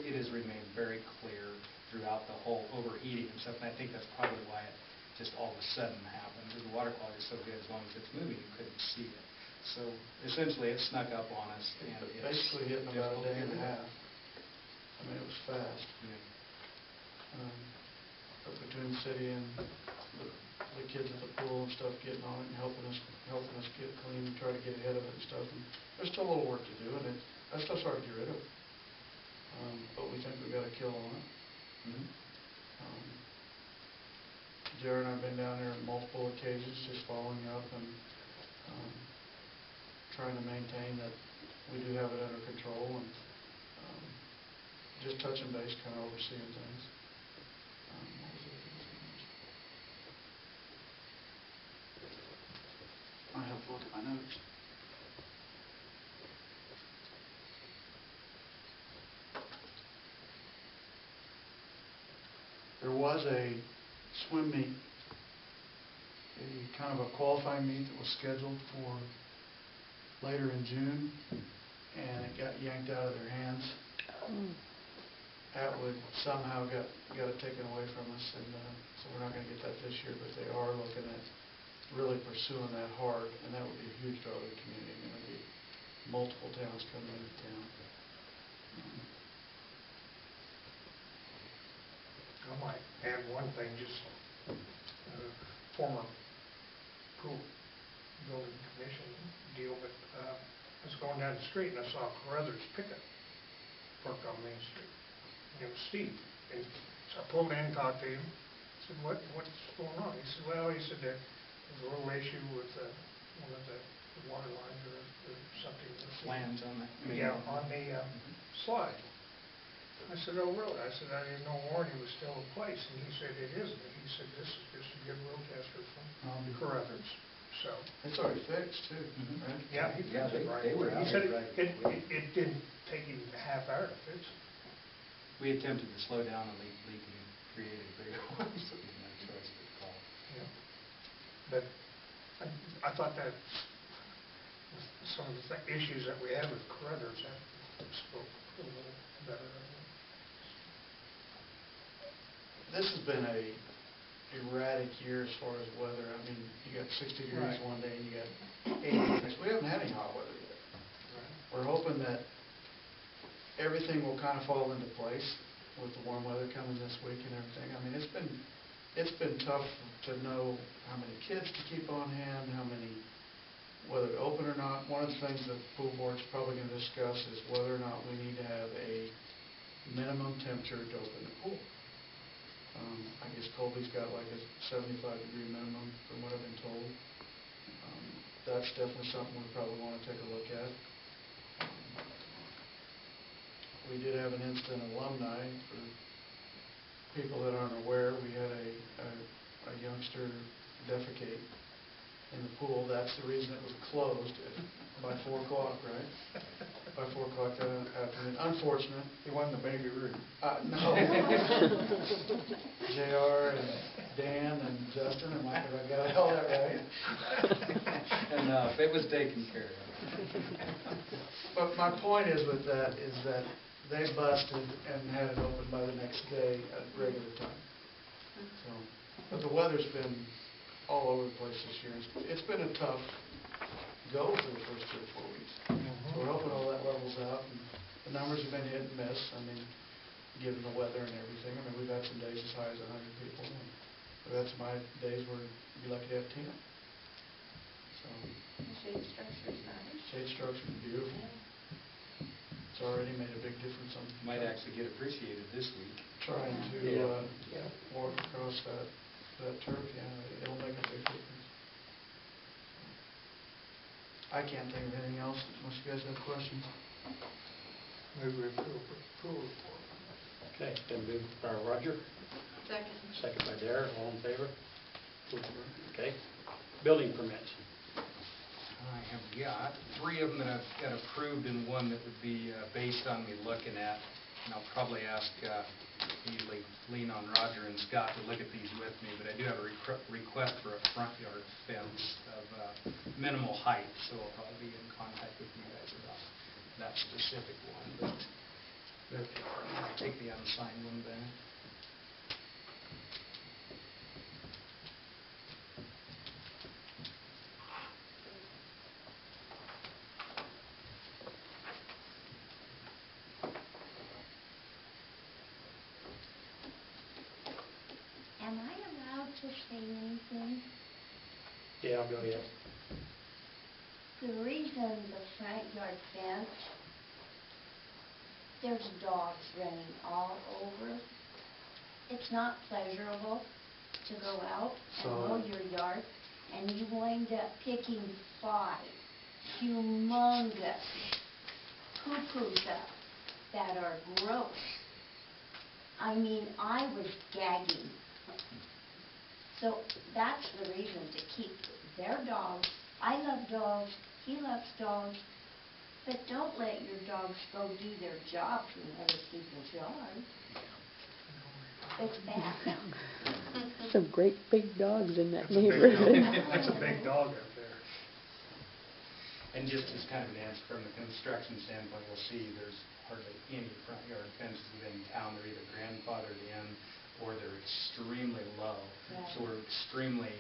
It has remained very clear throughout the whole overheating and stuff, and I think that's probably why it just all of a sudden happened. The water quality is so good, as long as it's moving, you couldn't see it. So essentially, it snuck up on us, and it's Basically hit in about a difficult day to and a get rid of. half. I mean, it was fast. Yeah. But between the city and the kids at the pool and stuff getting on it and helping us get clean and try to get ahead of it and stuff. And there's still a little work to do, and that stuff's hard to get rid of. But we think we got a kill on it. Mhm. Jared and I have been down there on multiple occasions, just following up and trying to maintain that we do have it under control and just touching base, kind of overseeing things. What was the other thing I mentioned? I have to look at my notes. There was a swim meet, a kind of a qualifying meet that was scheduled for later in June, and it got yanked out of their hands. Atwood somehow got it taken away from us, and so we're not going to get that this year, but they are looking at really pursuing that hard, and that would be a huge draw to the community. I mean, there'd be multiple towns coming into town. I might add one thing, just former pool building commission deal, but I was going down the street and I saw Carruthers pickup parked on Main Street. And it was Steve. And so I pulled in, talked to him, said, what's going on? He said, well, there's a little issue with one of the water lines or something. Flange on the. Yeah, on the slide. I said, oh, really? I said, I didn't know warranty was still in place, and he said, it isn't. He said, this is just a goodwill tester from Carruthers, so. It's already fixed, too, right? Yeah, he fixed it right. they were He out said there right it away. didn't take him a half hour to fix it. We attempted to slow down a leak and create a bigger one, so we had no choice but to call. Yeah. But I thought that with some of the issues that we had with Carruthers, that spoke a little better. This has been a erratic year as far as weather. I mean, you got 60 degrees Right. one day and you got 80 degrees. We haven't had any hot weather yet. We're hoping that everything will kind of fall into place with the warm weather coming this week and everything. I mean, it's been tough to know how many kids to keep on hand, whether to open or not. One of the things that the pool board's probably going to discuss is whether or not we need to have a minimum temperature to open the pool. I guess Colby's got like a 75-degree minimum from what I've been told. That's definitely something we probably want to take a look at. We did have an incident alumni. For people that aren't aware, we had a youngster defecate in the pool. That's the reason it was closed by 4 o'clock, right? By 4 o'clock that afternoon. Unfortunate. He won the baby room. No. JR and Dan and Justin, and Mike, I got all that right. Enough, it was taken care of. But my point is with that is that they busted and had it open by the next day at regular time. So, but the weather's been all over the place this year. It's been a tough go for the first 2 or 4 weeks. So we're hoping all that levels out, and the numbers have been hit and miss. I mean, given the weather and everything. I mean, we've had some days as high as 100 people, and we've had some days where you'd be lucky to have 10. So, The shade structure's nice. shade structure's beautiful. It's already made a big difference on Might actually get appreciated this week. trying to Yeah. walk across that turf. Yeah, it'll make a big difference. I can't think of anything else unless you guys have questions. Maybe we pool report. Okay, then moved by Roger, Second. second by Dare, all in favor? Okay. Building permits. I have got 3 of them that I've got approved and 1 that would be based on me looking at. And I'll probably ask, usually lean on Roger and Scott to look at these with me, but I do have a request for a front yard fence of minimal height, so I'll probably be in contact with you guys about that specific one. But I'll take the unsigned one back. Am I allowed to say anything? Yeah, I'll go ahead. The reason the front yard fence, there's dogs running all over. It's not pleasurable to go out and mow your yard, and you wind up picking 5 humongous poo-poos up that are gross. I mean, I was gagging. So that's the reason to keep their dogs. I love dogs, he loves dogs, but don't let your dogs go do their jobs in other people's yards. It's bad. Some great big dogs in that That's a big neighborhood. dog. That's a big dog up there. And just as kind of an answer from the construction standpoint, you'll see there's hardly any front yard fences in town. They're either grandfathered in or they're extremely low. Right. So we're extremely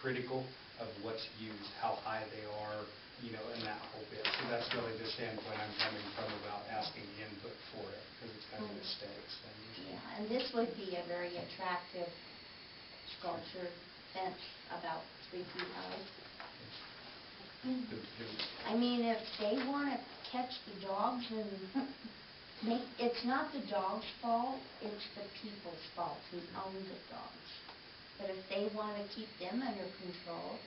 critical of what's used, how high they are, and that whole bit. So that's really the standpoint I'm coming from about asking input for it, because it's kind of an aesthetics thing. Yeah, and this would be a very attractive sculpture fence, about 3 feet high. I mean, if they want to catch the dogs and it's not the dog's fault, it's the people's fault who own the dogs. But if they want to keep them under control,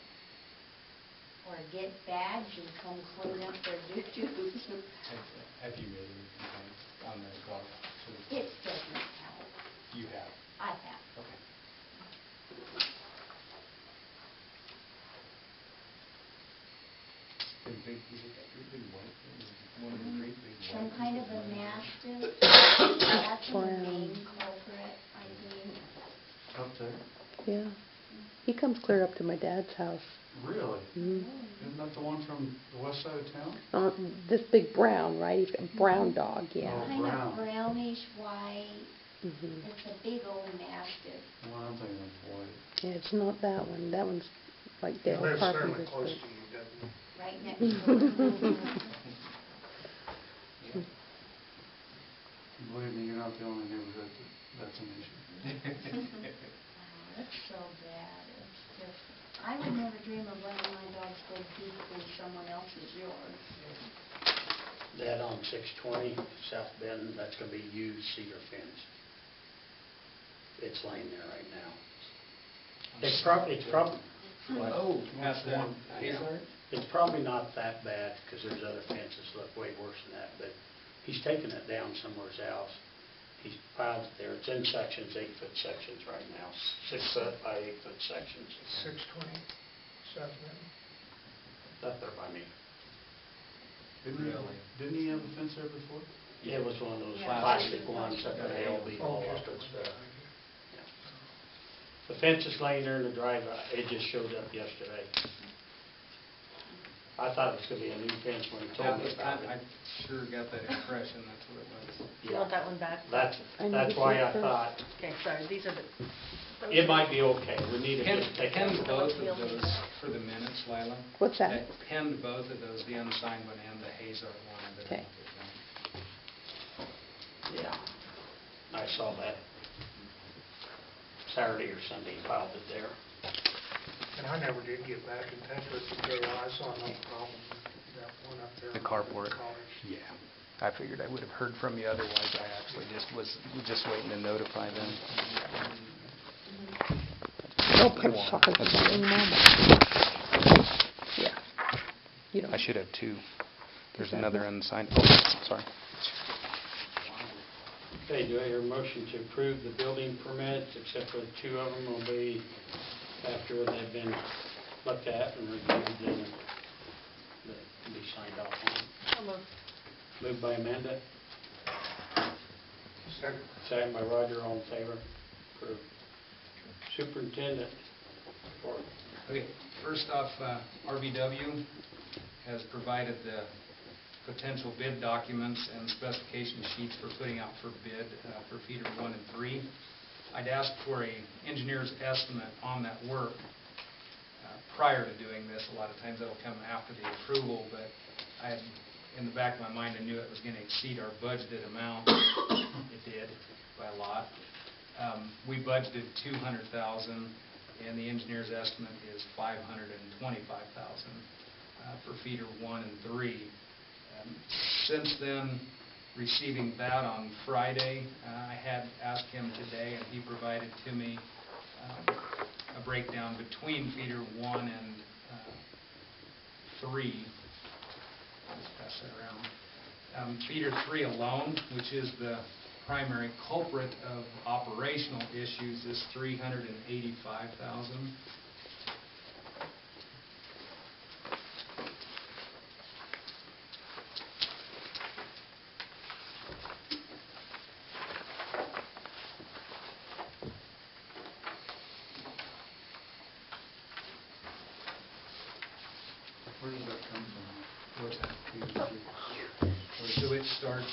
or get bags and come clean up their doo-doos, Have you made any complaints on the dog? it doesn't help. You have? I have. Okay. Big, is it that great big white thing? One of the great big white Some ones kind of with a white- mastiff, that's the Brown. main culprit, I think. Up there? Yeah. He comes clear up to my dad's house. Really? Mhm. Isn't that the one from the west side of town? This big brown, right? He's got a brown dog, yeah. Oh. Kind brown. of brownish white, Mhm. it's a big old mastiff. Well, I'm thinking of white. Yeah, it's not that one. That one's like He Dale lives fairly Carpenter's. close but- to you, doesn't he? Right next door. Believe me, you're not the only neighborhood that's an issue. Oh, it's so bad, it's just, I would never dream of letting my dogs go deep in someone else's yard. That on 620 South Bend, that's going to be used cedar fence. It's laying there right now. It's probably, Oh, past that. Yeah. It's probably not that bad, because there's other fences that look way worse than that, but he's taken it down somewhere else. He's piled it there. It's in sections, 8-foot sections right now, 6-foot by 8-foot sections. 620 South Bend. Up there by me. Really? Didn't he have a fence there before? Yeah, it was one of those Yeah. plastic ones that the hail beat all Oh, up and stuff. The fence is laying there in the driveway. It just showed up yesterday. I thought it was going to be a new fence when he told me about I it. sure got that impression, that's what it was. You want that one back? That's I need that's to why see it I first. thought Okay, sorry, these are the. it might be okay. We need to Pin just take pin it. both of those for the minutes, Lila. What's that? Pinned both of those, the unsigned one and the Hazard one. They're- Okay. Yeah. I saw that Saturday or Sunday, he filed it there. And I never did get back in touch with the girl. I saw no problem with that one up there. The carport. College. Yeah, I figured I would have heard from you otherwise. I actually was waiting to notify them. Don't put chocolate in that anymore. Yeah. You don't. I should have 2. There's another unsigned, oh, sorry. Okay, do I hear a motion to approve the building permits, except for the 2 of them will be after they've been looked at and reviewed and to be signed off on. So moved. Moved by Amanda, Second. second by Roger, all in favor. Approved. Superintendent report. Okay, first off, RVW has provided the potential bid documents and specification sheets for putting out for bid for feeder 1 and 3. I'd asked for a engineer's estimate on that work prior to doing this. A lot of times that'll come after the approval, but in the back of my mind, I knew it was going to exceed our budgeted amount. It did by a lot. We budgeted $200,000, and the engineer's estimate is $525,000 for feeder 1 and 3. Since then, receiving that on Friday, I had asked him today, and he provided to me a breakdown between feeder 1 and 3. Let's pass that around. Feeder 3 alone, which is the primary culprit of operational issues, is $385,000. Where does that come from? Where's that? So it starts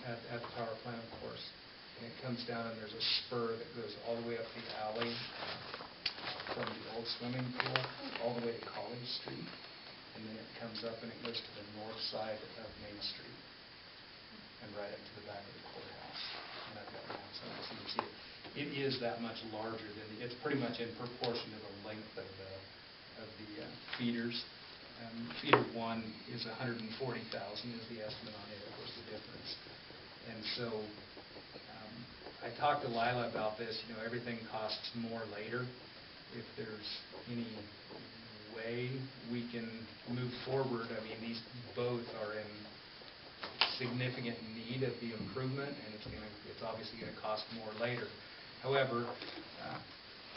at the power plant, of course, and it comes down, and there's a spur that goes all the way up the alley from the old swimming pool all the way to College Street, and then it comes up and it goes to the north side of Main Street and right up to the back of the courthouse. And I've got maps on it, so you can see it. It is that much larger than, it's pretty much in proportion to the length of the feeders. Feeder 1 is $140,000 is the estimate on it, of course, the difference. And so I talked to Lila about this, everything costs more later. If there's any way we can move forward, these both are in significant need of the improvement, and it's obviously going to cost more later. However,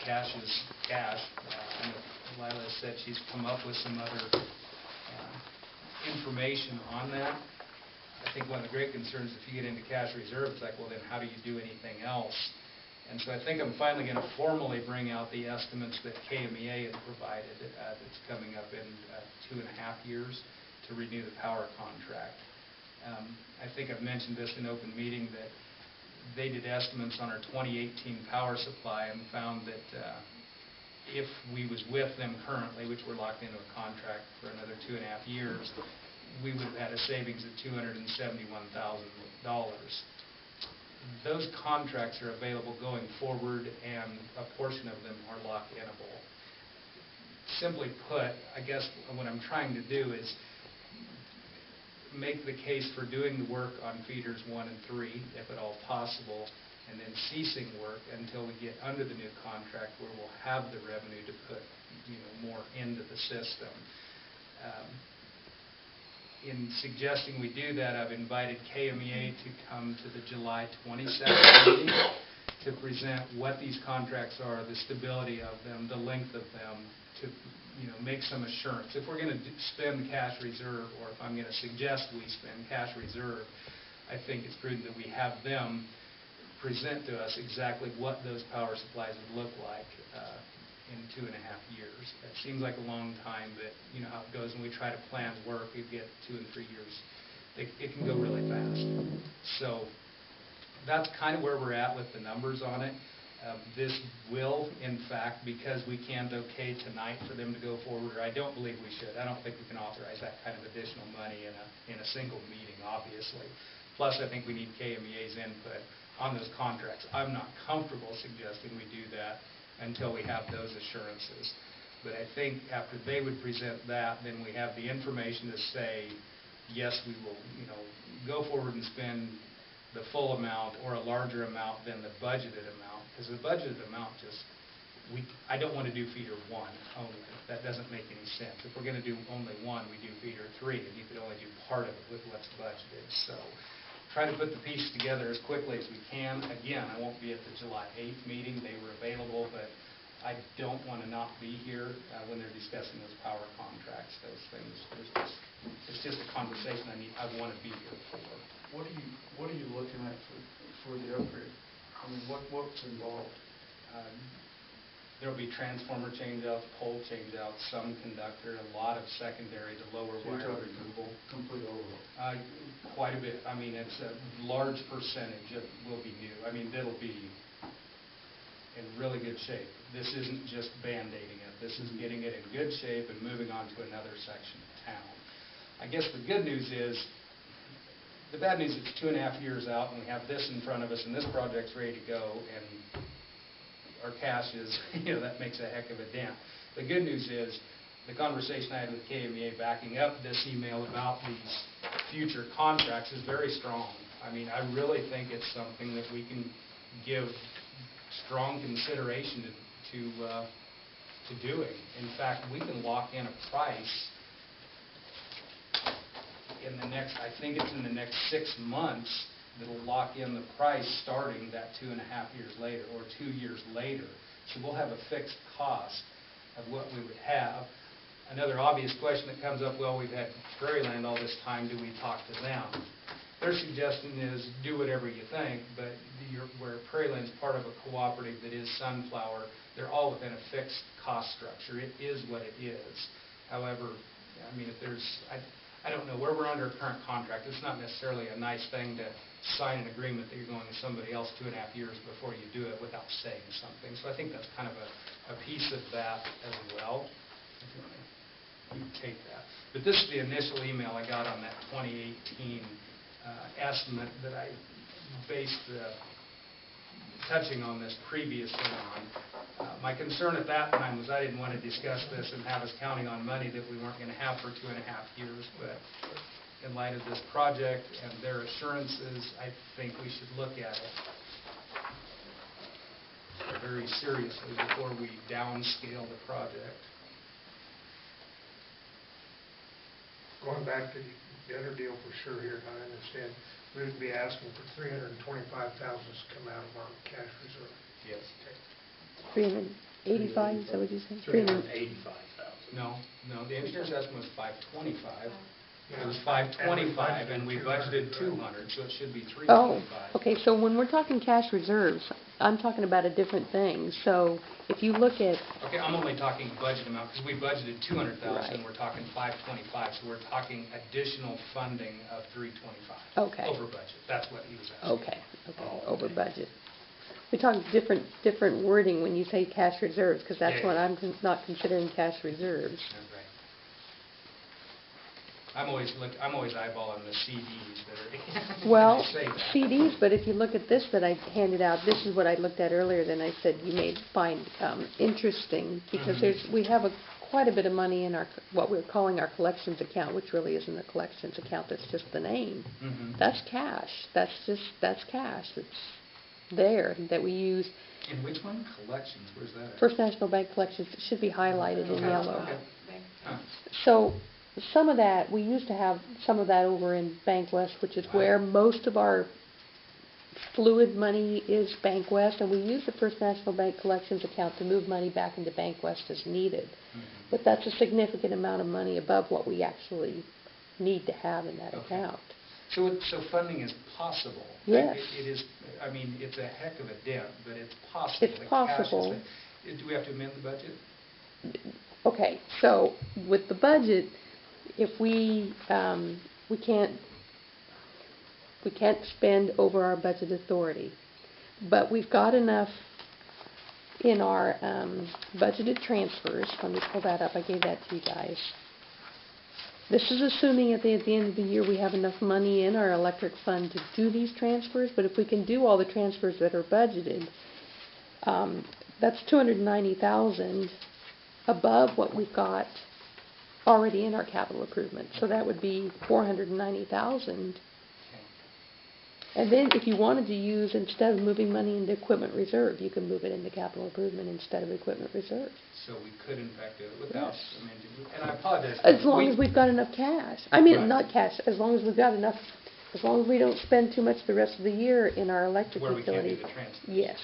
cash is cash. Lila said she's come up with some other information on that. I think one of the great concerns, if you get into cash reserve, it's like, well, then how do you do anything else? And so I think I'm finally going to formally bring out the estimates that KMEA had provided that's coming up in 2.5 years to renew the power contract. I think I've mentioned this in open meeting that they did estimates on our 2018 power supply and found that if we was with them currently, which we're locked into a contract for another 2.5 years, we would have had a savings of $271,000. Those contracts are available going forward, and a portion of them are lock-inable. Simply put, I guess what I'm trying to do is make the case for doing the work on feeders 1 and 3, if at all possible, and then ceasing work until we get under the new contract where we'll have the revenue to put more into the system. In suggesting we do that, I've invited KMEA to come to the July 22nd meeting to present what these contracts are, the stability of them, the length of them, to make some assurance. If we're going to spend cash reserve, or if I'm going to suggest we spend cash reserve, I think it's prudent that we have them present to us exactly what those power supplies would look like in 2.5 years. That seems like a long time, but you know how it goes when we try to plan work, we get 2 and 3 years. It can go really fast. So that's kind of where we're at with the numbers on it. This will, in fact, because we can't okay tonight for them to go forward, or I don't believe we should. I don't think we can authorize that kind of additional money in a single meeting, obviously. Plus, I think we need KMEA's input on those contracts. I'm not comfortable suggesting we do that until we have those assurances. But I think after they would present that, then we have the information to say, yes, we will, go forward and spend the full amount or a larger amount than the budgeted amount. Because the budgeted amount I don't want to do feeder 1 only. That doesn't make any sense. If we're going to do only 1, we do feeder 3, and you could only do part of it with what's budgeted. So try to put the pieces together as quickly as we can. Again, I won't be at the July 8th meeting. They were available, but I don't want to not be here when they're discussing those power contracts, those things. It's just a conversation I want to be here for. What are you looking at for the upgrade? I mean, what's involved? There'll be transformer change-outs, pole change-outs, some conductor, a lot of secondary to lower So you're wire talking removal. complete overhaul? Quite a bit. I mean, it's a large percentage that will be new. I mean, it'll be in really good shape. This isn't just Band-Aiding it. This is getting it in good shape and moving on to another section of town. I guess the good news is, the bad news is it's 2.5 years out and we have this in front of us and this project's ready to go and our cash is, that makes a heck of a dent. The good news is, the conversation I had with KMEA backing up this email about these future contracts is very strong. I mean, I really think it's something that we can give strong consideration to doing. In fact, we can lock in a price in the next, I think it's in the next 6 months, that'll lock in the price starting that 2.5 years later or 2 years later. So we'll have a fixed cost of what we would have. Another obvious question that comes up, well, we've had Prairieland all this time, do we talk to them? Their suggestion is do whatever you think, but where Prairieland's part of a cooperative that is Sunflower, they're all within a fixed cost structure. It is what it is. However, I mean, if there's, I don't know, where we're under a current contract, it's not necessarily a nice thing to sign an agreement that you're going to somebody else 2.5 years before you do it without saying something. So I think that's kind of a piece of that as well. You can take that. But this is the initial email I got on that 2018 estimate that I based touching on this previously on. My concern at that time was I didn't want to discuss this and have us counting on money that we weren't going to have for 2.5 years, but in light of this project and their assurances, I think we should look at it very seriously before we downscale the project. Going back to the other deal for sure here, I understand, we would be asking for $325,000 to come out of our cash reserve. Yes. 385, is that what you said? 385,000. No, the engineer's estimate was 525. It was 525 and we budgeted 200, so it should be 325. Oh, okay, so when we're talking cash reserves, I'm talking about a different thing. So if you look at... Okay, I'm only talking budget amount because we budgeted 200,000, Right. we're talking 525, so we're talking additional funding of 325. Okay. Over budget, that's what he was asking. Okay, over budget. We're talking different wording when you say cash reserves, because that's Yeah, what yeah. I'm not considering cash reserves. That's right. I'm always eyeballing the CDs that are Well, say that. CDs, but if you look at this that I handed out, this is what I looked at earlier, then I said you may find interesting, because we have quite a bit of money in our, what we're calling our collections account, which really isn't a collections account, that's just the name. That's cash, that's cash, it's there, that we use. In which one? Collections, where's that at? First National Bank Collections, it should be highlighted in Okay, yellow. okay. Huh. So, some of that, we used to have some of that over in Bank West, which is where most of our fluid money is, Bank West, and we use the First National Bank Collections account to move money back into Bank West as needed. But that's a significant amount of money above what we actually need to have in that account. So funding is possible. Yes. It is, I mean, it's a heck of a dent, but it's possible. It's The cash is possible. there. Do we have to amend the budget? Okay, so with the budget, if we can't spend over our budget authority, but we've got enough in our budgeted transfers. Let me pull that up. I gave that to you guys. This is assuming at the end of the year we have enough money in our electric fund to do these transfers, but if we can do all the transfers that are budgeted, that's $290,000 above what we've got already in our capital improvement. So that would be $490,000. And then if you wanted to use, instead of moving money into equipment reserve, you can move it into capital improvement instead of equipment reserve. So we could in fact do it without amending. And I apologize. As long as we've got enough cash. I mean, Right. not cash, as long as we've got enough As long as we don't spend too much the rest of the year in our electric Where we can't do utility. the transfer. Yes.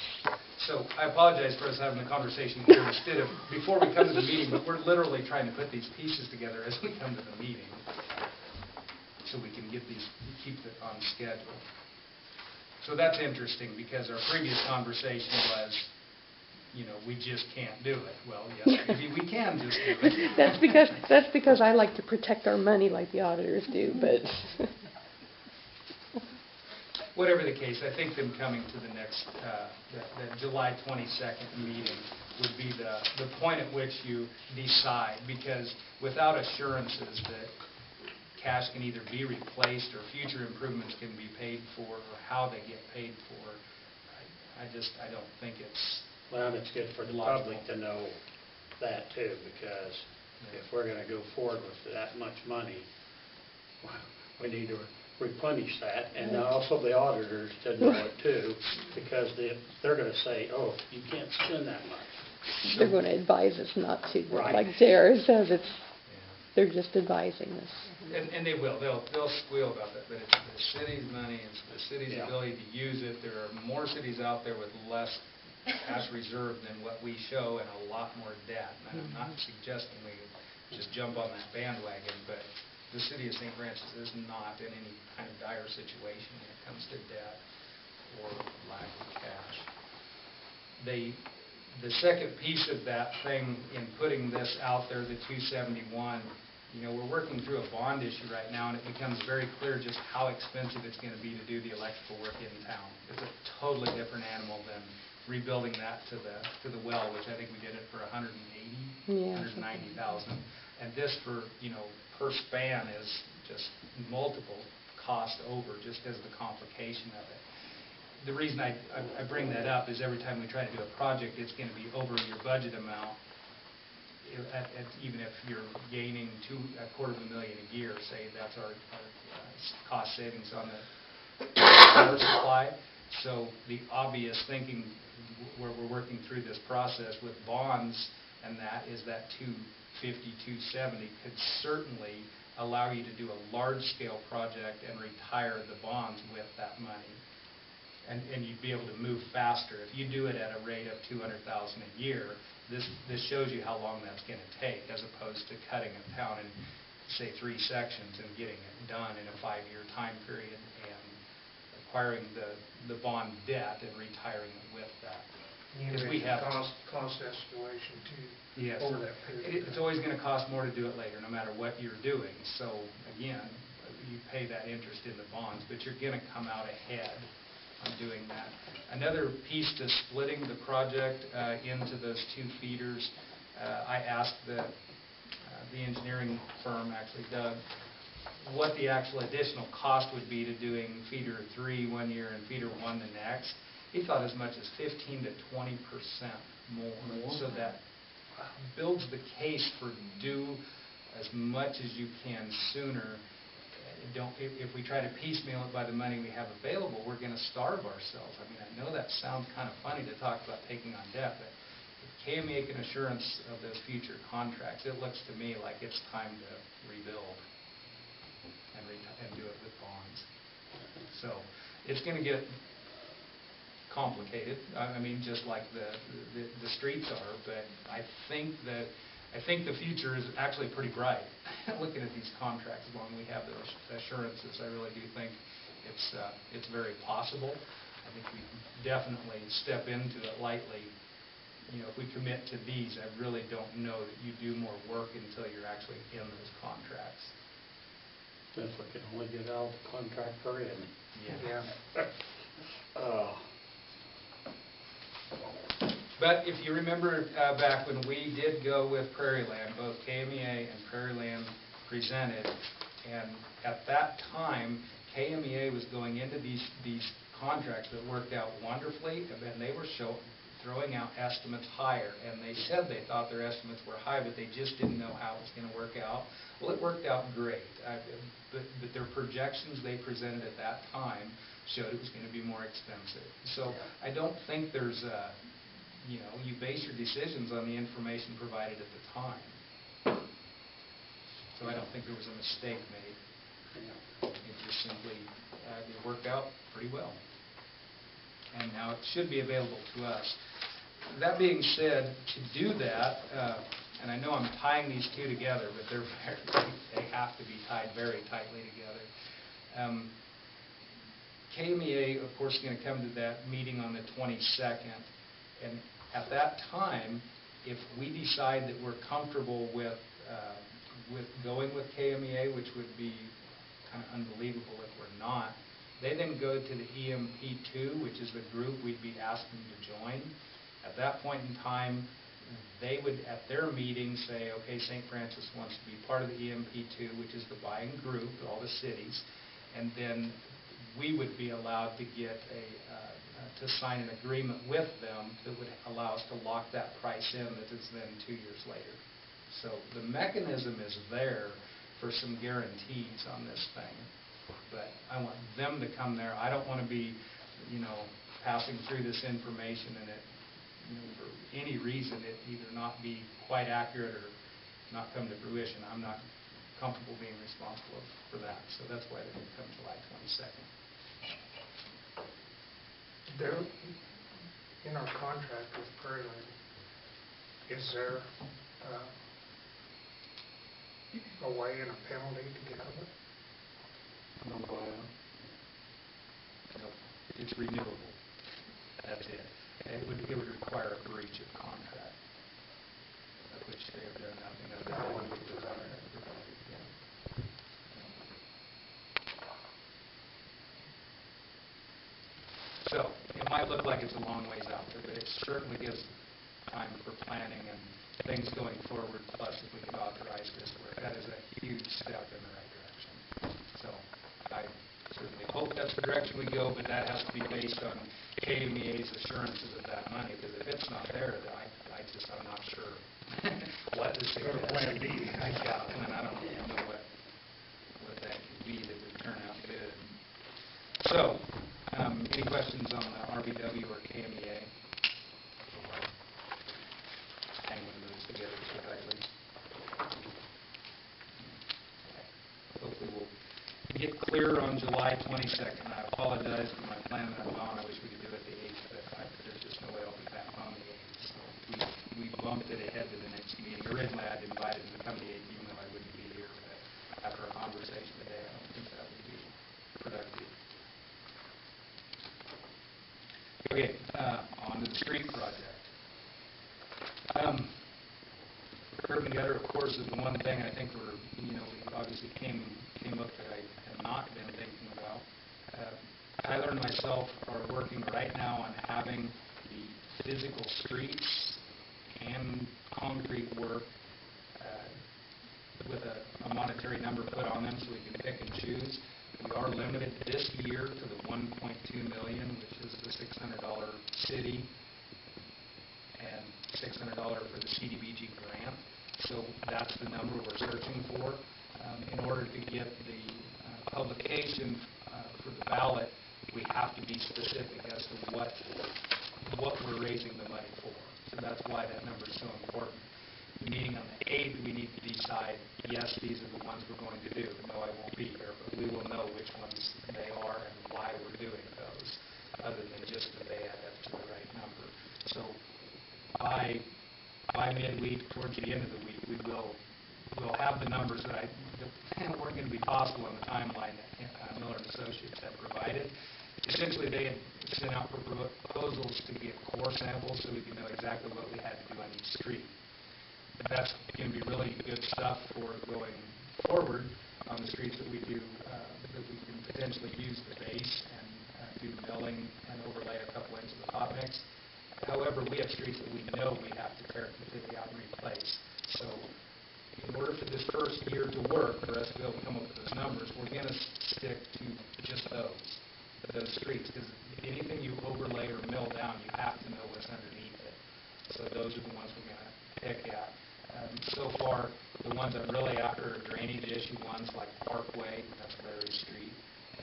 So I apologize for us having the conversation here instead of, before we come to the meeting, but we're literally trying to put these pieces together as we come to the meeting, so we can get these, keep it on schedule. So that's interesting, because our previous conversation was, you know, we just can't do it. Well, yes, maybe we can just do it. That's because I like to protect our money like the auditors do, but. Whatever the case, I think them coming to the next, the July 22nd meeting would be the point at which you decide, because without assurances that cash can either be replaced or future improvements can be paid for, or how they get paid for, I don't think it's... Well, it's good for the logical. public to know that too, because if we're going to go forward with that much money, we need to replenish that, and also the auditors to know it too, because they're going to say, oh, you can't spend that much. They're going to advise us not to, but Right. like Jared says, they're just advising us. And they will. They'll squeal about that, but it's the city's money, it's the city's ability to use it. There are more cities out there with less cash reserve than what we show, and a lot more debt. And I'm not suggesting we just jump on that bandwagon, but the city of St. Francis is not in any kind of dire situation when it comes to debt or lack of cash. The second piece of that thing in putting this out there, the 271, you know, we're working through a bond issue right now, and it becomes very clear just how expensive it's going to be to do the electrical work in town. It's a totally different animal than rebuilding that to the well, which I think we did it for $190,000. And this for, you know, per span is just multiple cost over just because of the complication of it. The reason I bring that up is every time we try to do a project, it's going to be over your budget amount, even if you're gaining $250,000 a year, say that's our cost savings on the power supply. So the obvious thinking where we're working through this process with bonds and that is that 250, 270 could certainly allow you to do a large-scale project and retire the bonds with that money. And you'd be able to move faster. If you do it at a rate of $200,000 a year, this shows you how long that's going to take, as opposed to cutting it down in, say, 3 sections and getting it done in a 5-year time period and acquiring the bond debt and retiring it with that. Because we have cost escalation too. Yes. Over that period. It's always going to cost more to do it later, no matter what you're doing. So again, you pay that interest in the bonds, but you're going to come out ahead on doing that. Another piece to splitting the project into those 2 feeders, I asked the engineering firm, actually Doug, what the actual additional cost would be to doing feeder 3 one year and feeder 1 the next. He thought as much as 15 to 20% more. So that builds the case for do as much as you can sooner. If we try to piecemeal it by the money we have available, we're going to starve ourselves. I mean, I know that sounds kind of funny to talk about taking on debt, but if KMEA can assurance of those future contracts, it looks to me like it's time to rebuild and do it with bonds. So it's going to get complicated. I mean, just like the streets are, but I think the future is actually pretty bright. Looking at these contracts, as long as we have those assurances, I really do think it's very possible. I think we definitely step into it lightly. You know, if we commit to these, I really don't know that you do more work until you're actually in those contracts. If we can only get out the contract we're in. Yeah. But if you remember back when we did go with Prairie Land, both KMEA and Prairie Land presented, and at that time, KMEA was going into these contracts that worked out wonderfully, and they were throwing out estimates higher, and they said they thought their estimates were high, but they just didn't know how it was going to work out. Well, it worked out great, but their projections they presented at that time showed it was going to be more expensive. So I don't think there's a... You know, you base your decisions on the information provided at the time. So I don't think there was a mistake made. It just simply it worked out pretty well. And now it should be available to us. That being said, to do that, and I know I'm tying these two together, but they have to be tied very tightly together. KMEA, of course, is going to come to that meeting on the 22nd, and at that time, if we decide that we're comfortable with going with KMEA, which would be kind of unbelievable if we're not, they then go to the EMP2, which is the group we'd be asking to join. At that point in time, they would, at their meeting, say, okay, St. Francis wants to be part of the EMP2, which is the buying group, all the cities, and then we would be allowed to get to sign an agreement with them that would allow us to lock that price in that is then 2 years later. So the mechanism is there for some guarantees on this thing, but I want them to come there. I don't want to be, passing through this information and it, for any reason, it either not be quite accurate or not come to fruition. I'm not comfortable being responsible for that, so that's why they would come July 22nd. There, in our contract with Prairie Land, is there a way and a penalty to get out of it? No buyout. No, it's renewable. That's it. It would require a breach of contract, of which they have done nothing of that. So, it might look like it's a long ways out there, but it certainly gives time for planning and things going forward, plus if we could authorize this work, that is a huge step in the right direction. So, I certainly hope that's the direction we go, but that has to be based on KMEA's assurances of that money, because if it's not there, then I'm not sure what to say. Plan B. I don't know what that could be that would turn out good. So, any questions on the RBW or KMEA? Hanging those together so tightly. Hopefully we'll get clear on July 22nd. I apologize for my plan that I'm on. I wish we could do it the 8th, but there's just no way I'll be back on the 8th. So we bumped it ahead to the next meeting. Originally, I'd invited them to come to the 8th, even though I wouldn't be here. But after our conversation today, I don't think that would be productive. Okay, on to the street project. Curb and gutter, of course, is the one thing I think we obviously came up that I have not been thinking about. Tyler and myself are working right now on having the physical streets and concrete work with a monetary number put on them so we can pick and choose. We are limited this year to the $1.2 million, which is the $600 city and $600 for the CDBG grant. So that's the number we're searching for. In order to get the publication for the ballot, we have to be specific as to what we're raising the money for. So that's why that number is so important. The meeting on the 8th, we need to decide, yes, these are the ones we're going to do. No, I won't be here, but we will know which ones they are and why we're doing those, other than just that they add up to the right number. So by midweek, towards the end of the week, we'll have the numbers that weren't going to be possible on the timeline that Miller & Associates had provided. Essentially, they had sent out proposals to get core samples so we could know exactly what we had to do on each street. That's going to be really good stuff for going forward on the streets that we do, that we can potentially use the base and do milling and overlay a couple inches of hot mix. However, we have streets that we know we have to tear completely out and replace. So in order for this first year to work, for us to be able to come up with those numbers, we're going to stick to just those streets, because anything you overlay or mill down, you have to know what's underneath it. So those are the ones we're going to pick at. So far, the ones I'm really after are drainage issue ones like Parkway, that's Larry Street,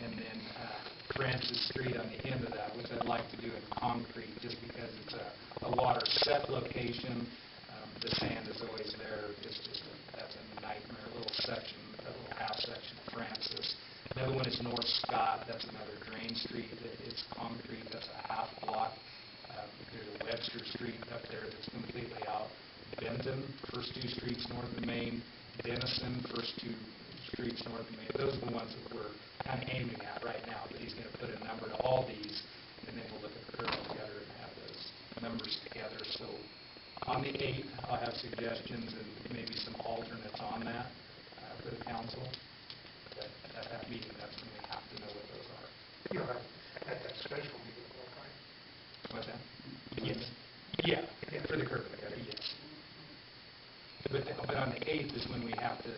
and then Francis Street on the end of that, which I'd like to do in concrete just because it's a water set location. The sand is always there. That's a nightmare. A little section, a little half section of Francis Another one is North Scott, that's another drain street, it's concrete, that's a half block. There's a Webster Street up there that's completely out. Benton, first two streets north of Main. Denison, first two streets north of Main. Those are the ones that we're kind of aiming at right now, but he's going to put a number to all these, and then we'll look at the curve together and have those numbers together. So on the 8th, I'll have suggestions and maybe some alternates on that for the council. But at that meeting, that's when we have to know what those are. You know, at that special meeting, okay? What's that? Yes. Yeah, for the curb cut, yes. But on the 8th is when we have to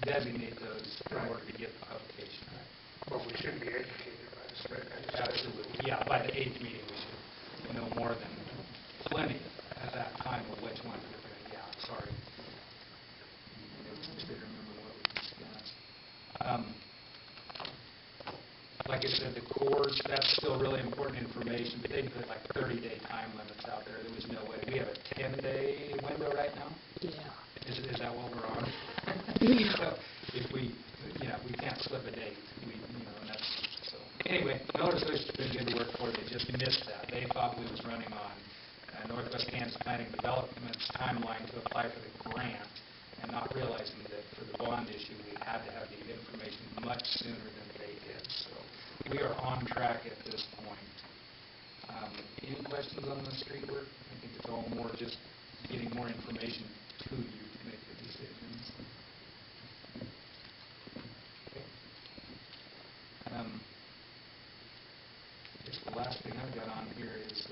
designate those in order to get the publication, right? But we should be educated by the spread. Absolutely. Yeah, by the 8th meeting, we should know more than plenty at that time of which ones we're going to, yeah, sorry. Just didn't remember what we discussed. Like I said, the cords, that's still really important information, but they put like 30-day time limits out there. There was no way. We have a 10-day window right now? Yeah. Is that what we're on? So if we, we can't slip a date. And that's, so. Anyway, Miller Associates has been good to work for. They just missed that. They thought we was running on Northwest Kansas Planning Development's timeline to apply for the grant, and not realizing that for the bond issue, we had to have the information much sooner than they did. So we are on track at this point. Any questions on the street work? I think it's all more just getting more information to you to make the decisions. Okay. Just the last thing I've got on here is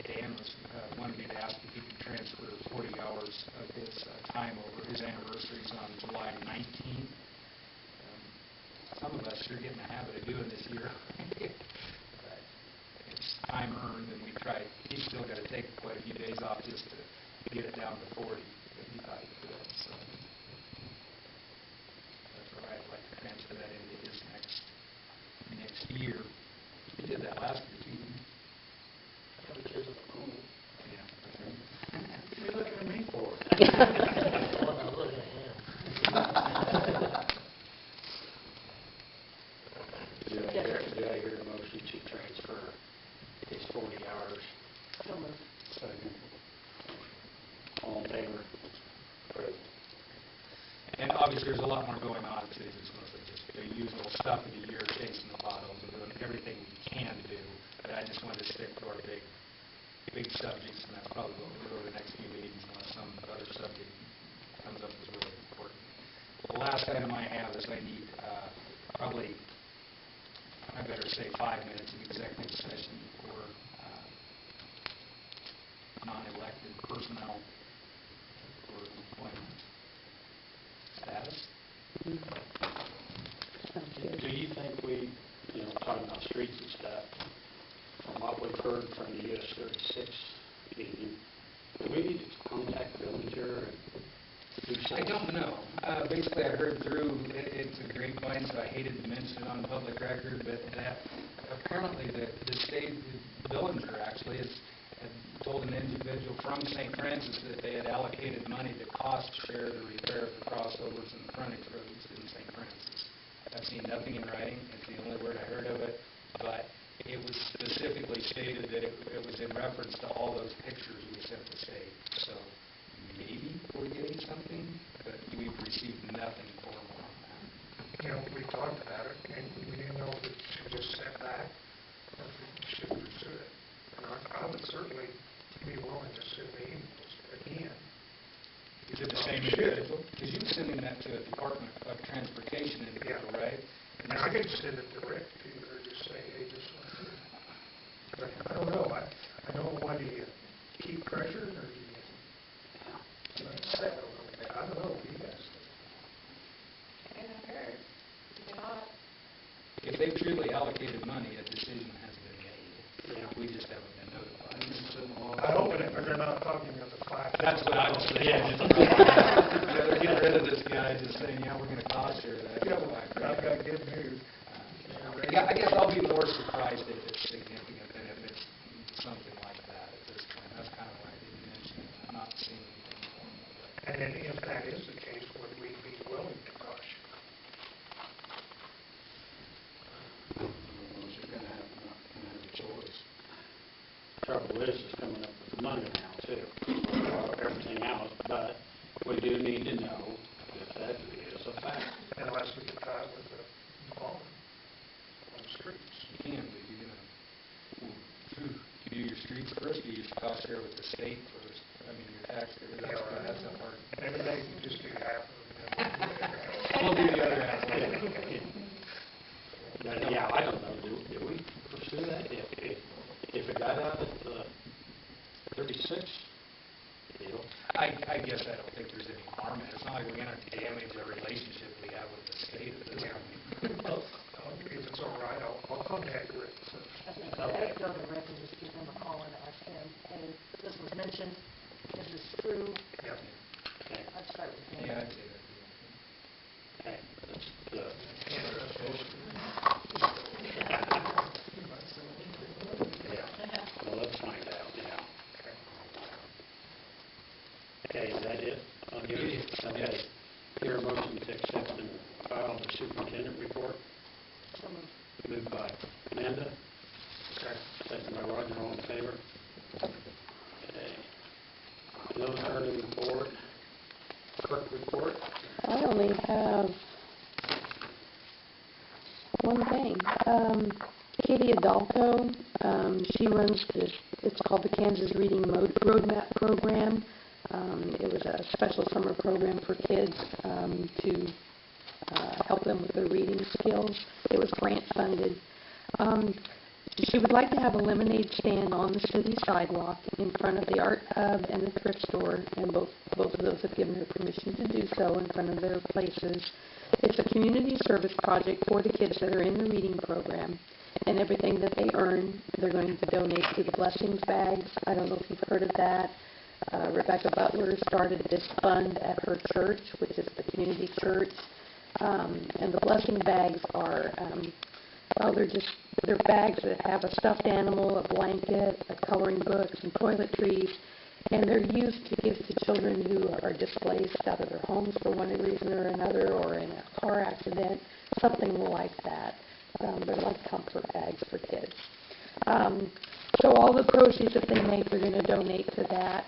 Dan was wanted me to ask if he could transfer 40 hours of his time over. His anniversary is on July 19th. Some of us sure get in the habit of doing this year. But it's time earned, and we try. He's still got to take quite a few days off just to get it down to 40. But he thought he could. So that's all right. I'd like to transfer that into his next year. He did that last year, too. Yeah. What are you looking at me for? Do I hear a motion to transfer his 40 hours? Second. All in favor? Approved. And obviously, there's a lot more going on in cities. It's mostly just the usual stuff of the year, chasing the potholes and doing everything we can do. But I just wanted to stick to our big subjects, and that's probably what we'll do over the next few meetings unless some other subject comes up that's really important. The last item I have is I need probably, I better say 5 minutes of executive session for non-elected personnel for employment status. Sounds good. Do you think we, talking about streets and stuff, from what we've heard from the US 36 meeting, do we need to contact Billinger and do I something? don't know. Basically, I heard through, it's a grapevine, so I hated to mention it on public record, but that apparently the state, Billinger actually, had told an individual from St. Francis that they had allocated money to cost share the repair of the crossovers and the frontage roads in St. Francis. I've seen nothing in writing. It's the only word I heard of it, but it was specifically stated that it was in reference to all those pictures we sent the state. So maybe we're getting something, but we've received nothing formal on that. We talked about it, and we didn't know if it should just set back or if it should pursue it. And I would certainly be willing to sue the Eagles again. Is it the same individual? Because you were sending that to a Department of Transportation individual, right? And I could send it direct to you or just say, hey, this one. But I don't know. I don't know, why do you keep pressure or do you let it set a little bit? I don't know. What do you guys think? If they've truly allocated money, a decision has been made. We just haven't been notified. I hope they're not talking about the 5. That's what I was saying. Better get rid of this guy just saying, yeah, we're going to cost share that. Yeah, well, I've got good news. Yeah, I guess I'll be more surprised if it's significant than if it's something like that at this point. That's kind of why I didn't mention it. I'm not seeing anything formal. And then if that is the case, would we be willing to cost share? Trouble is coming up with the money now too, for everything else, but we do need to know if that is a fact. Unless we can tie it with the bond on the streets. You can, but you're gonna, you do your streets first, you use cost share with the state first. I mean, your taxes, that's the part. Maybe they can just do half of it. We'll do the other half. But, yeah, I don't know, do we pursue that? If it got out at 36, deal. I guess I don't think there's any harm in it. It's not like we're gonna damage the relationship we have with the state at this point. Well, if it's all right, I'll contact Rick first. I think I'd go to Rick and just give him a call and ask him, hey, this was mentioned, is this true? Yeah. Okay, I'd start with him. Yeah, I'd say that'd be okay. okay, that's good. Yeah, well, let's find out, yeah. Okay, is that it? Okay. Here, a motion to accept and file the superintendent report. So moved. Moved by Amanda. Second by Roger, all in favor. Okay. Those are the report. Clerk report. I only have one thing. Katie Adalto, she runs this, it's called the Kansas Reading Roadmap Program. It was a special summer program for kids to help them with their reading skills. It was grant funded. She would like to have a lemonade stand on the city sidewalk in front of the art hub and the thrift store, and both of those have given her permission to do so in front of their places. It's a community service project for the kids that are in the reading program, and everything that they earn, they're going to donate to the Blessings Bags. I don't know if you've heard of that. Rebecca Butler started this fund at her church, which is the community church, and the Blessing Bags are, well, they're bags that have a stuffed animal, a blanket, a coloring book, some toiletries, and they're used to give to children who are displaced out of their homes for one reason or another, or in a car accident, something like that. They're like comfort bags for kids. So all the proceeds that they make, they're going to donate to that.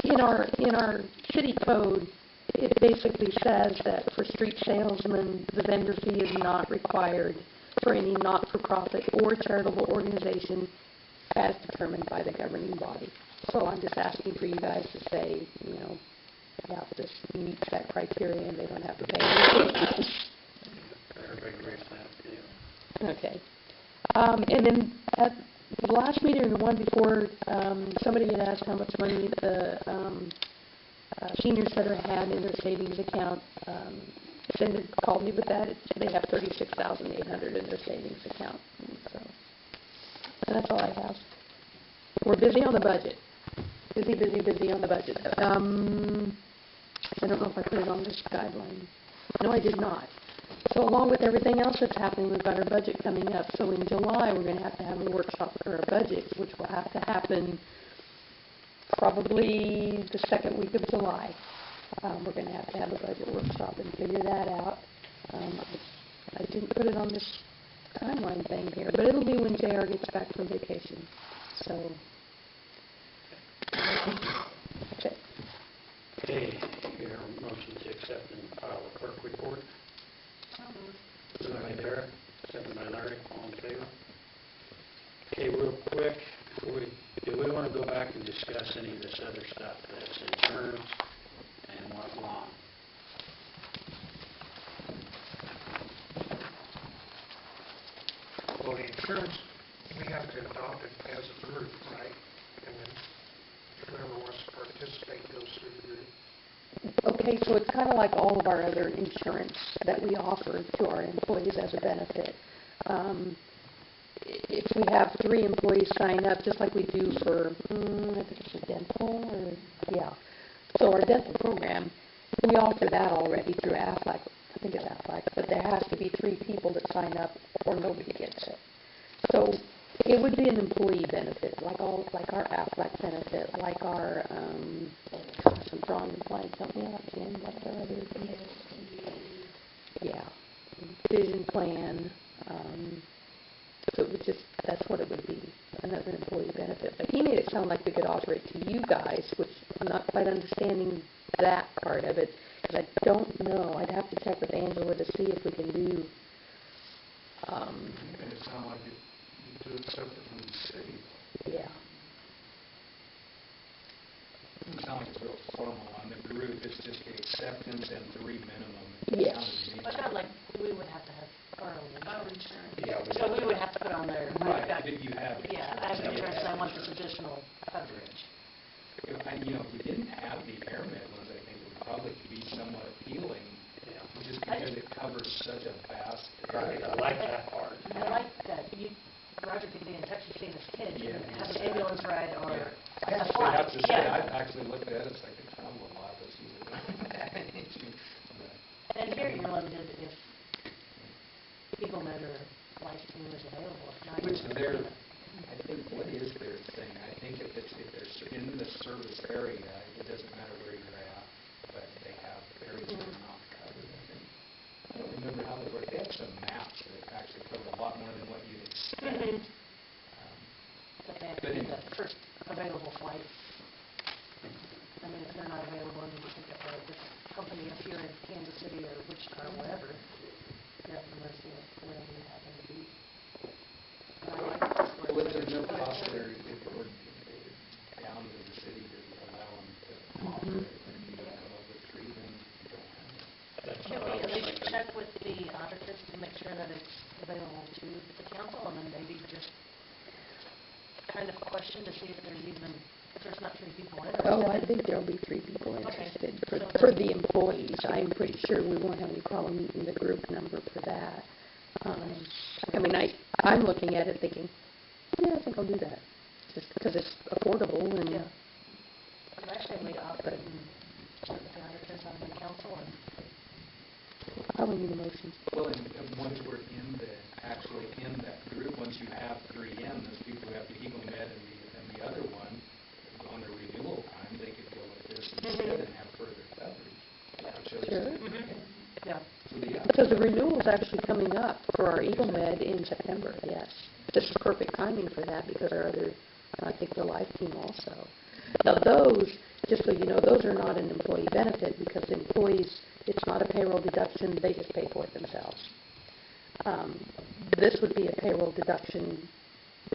In our city code, it basically says that for street salesmen, the vendor fee is not required for any not-for-profit or charitable organization as determined by the governing body. So I'm just asking for you guys to say, yeah, this meets that criteria and they don't have to pay anything. Everybody agrees with that, yeah. Okay. And then at the last meeting, the one before, somebody had asked how much money the senior center had in their savings account. Cindy called me with that. They have $36,800 in their savings account. And that's all I have. We're busy on the budget. Busy on the budget. I don't know if I put it on this guideline. No, I did not. So along with everything else that's happening, we've got our budget coming up. So in July, we're going to have a workshop for our budget, which will have to happen probably the second week of July. We're going to have a budget workshop and figure that out. I didn't put it on this timeline thing here, but it'll be when JR gets back from vacation. So that's it. Okay, here, motion to accept and file the clerk report. Moved by Derek, second by Larry, all in favor. Okay, real quick, do we want to go back and discuss any of this other stuff that's insurance and what wrong? Well, the insurance, we have to adopt it as a group, right? And then whoever wants to participate goes through the group. Okay, so it's kind of like all of our other insurance that we offer to our employees as a benefit. If we have 3 employees sign up, just like we do for, I think it's a dental, or, yeah. So our dental program, we offer that already through Aflac. I think it's Aflac, but there has to be 3 people that sign up or nobody gets it. So it would be an employee benefit, like our Aflac benefit, like our, I'm drawing the blank, help me out, Jen, what's our other, yeah, vision plan, So it would just, that's what it would be, another employee benefit. But he made it sound like we could offer it to you guys, which I'm not quite understanding that part of it, because I don't know. I'd have to check with Angela to see if we can do, You made it sound like you do it separate from the city. yeah. It sounds like it's real formal on the group, it's just the acceptance and 3 minimum. Yes. It sounded like we would have to have our own Our insurance. insurance. Yeah, So we would have to put on there. Right, I've got- if you have. Yeah, I have insurance, and I want this additional coverage. If we didn't have the airmen ones, I think it would probably be somewhat appealing, just because it covers such a vast Right, area. I like that part. I like that Roger could be in touch with his kid, Yeah. have an ambulance ride or Yeah. a I actually flight. have to say, Yeah. I've actually looked at it, it's like a travel a lot, this is And here you're limited if Eagle Med or Life Team is available, if not. Which you're they're, limited. I think, what is their thing? I think if they're in the service area, it doesn't matter where you're at, but they have areas that are not covered, I think. I don't remember how they work, they have some maps that actually cover a lot more than what you'd expect. Mhm. But they have to But be anyway. the first available flight. I mean, if they're not available and you pick up this company up here in Kansas City or Wichita or whatever, you're at the mercy of wherever you happen to be. And I like this where Well, it's there's no like cost that. there, or down to the city to allow them to operate, if you don't come up with 3, then you don't have it. That's Can what we I at was least thinking. check with the auditors to make sure that it's available to the council, and then maybe just kind of question to see if there's even, if there's not 3 people interested? Oh, I think there'll be 3 people Okay. interested So for then- the employees. I'm pretty sure we won't have any problem meeting the group number for that. I mean, I'm looking at it thinking, yeah, I think I'll do that, just because it's affordable and, Yeah. I've actually made offer and check with the auditors on the council, and probably need a motion. Well, and once we're actually in that group, once you have 3 in, those people who have the Eagle Med and the other one, on their renewal time, they could go with this instead and have further coverage. It shows- Sure. yeah. So the, So the renewal's actually coming up for our Eagle Med in September, yes. This is perfect timing for that because our other, I think the Life Team also. Now those, just so you know, those are not an employee benefit because employees, it's not a payroll deduction, they just pay for it themselves. This would be a payroll deduction,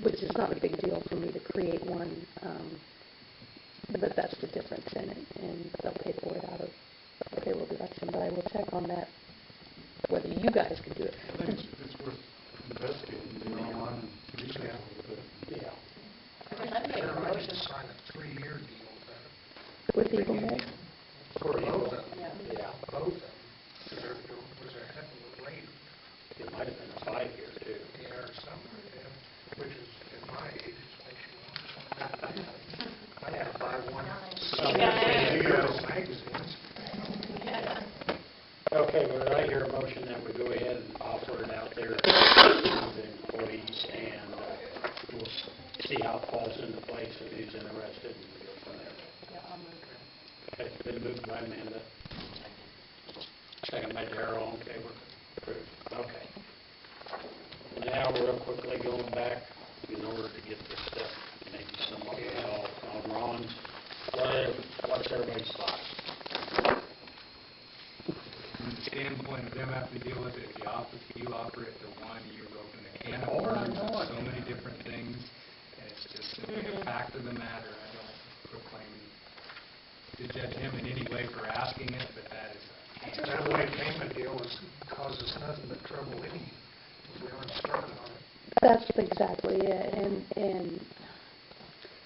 which is not a big deal for me to create one, but that's the difference in it, and they'll pay for it out of a payroll deduction, but I will check on that, whether you guys can do it. I think it's worth investigating, do it online and research a little bit. Yeah. I'd make a Sure, I motion. could sign a 3-year deal with that. With Eagle Med? For both of them. Yeah. Yeah, Both of them. 'Cause there was a heck of a rate, it might have been a 5-year too. yeah, or something like that, which is, at my age, it makes you want. I had to buy one. Magazines. Okay, well, I hear a motion that we go ahead and offer it out there to the employees, and we'll see how it falls into place and who's interested, and we'll go from there. Yeah, I'll move. Okay, it's been moved by Amanda. Second by Darrell, all in favor? Approved. Okay. Now, real quickly, going back, in order to get this stuff maybe somewhat resolved on Ron's, what's everybody's thoughts? from the standpoint of them having to deal with it, if you offer it to one, you've opened a can of Oh, I worms know of it. so many different things, and it's just simply a fact of the matter. I don't proclaim to judge him in any way for asking it, but that is a can. That white payment deal causes nothing but trouble any, if we aren't started on it. That's exactly it, and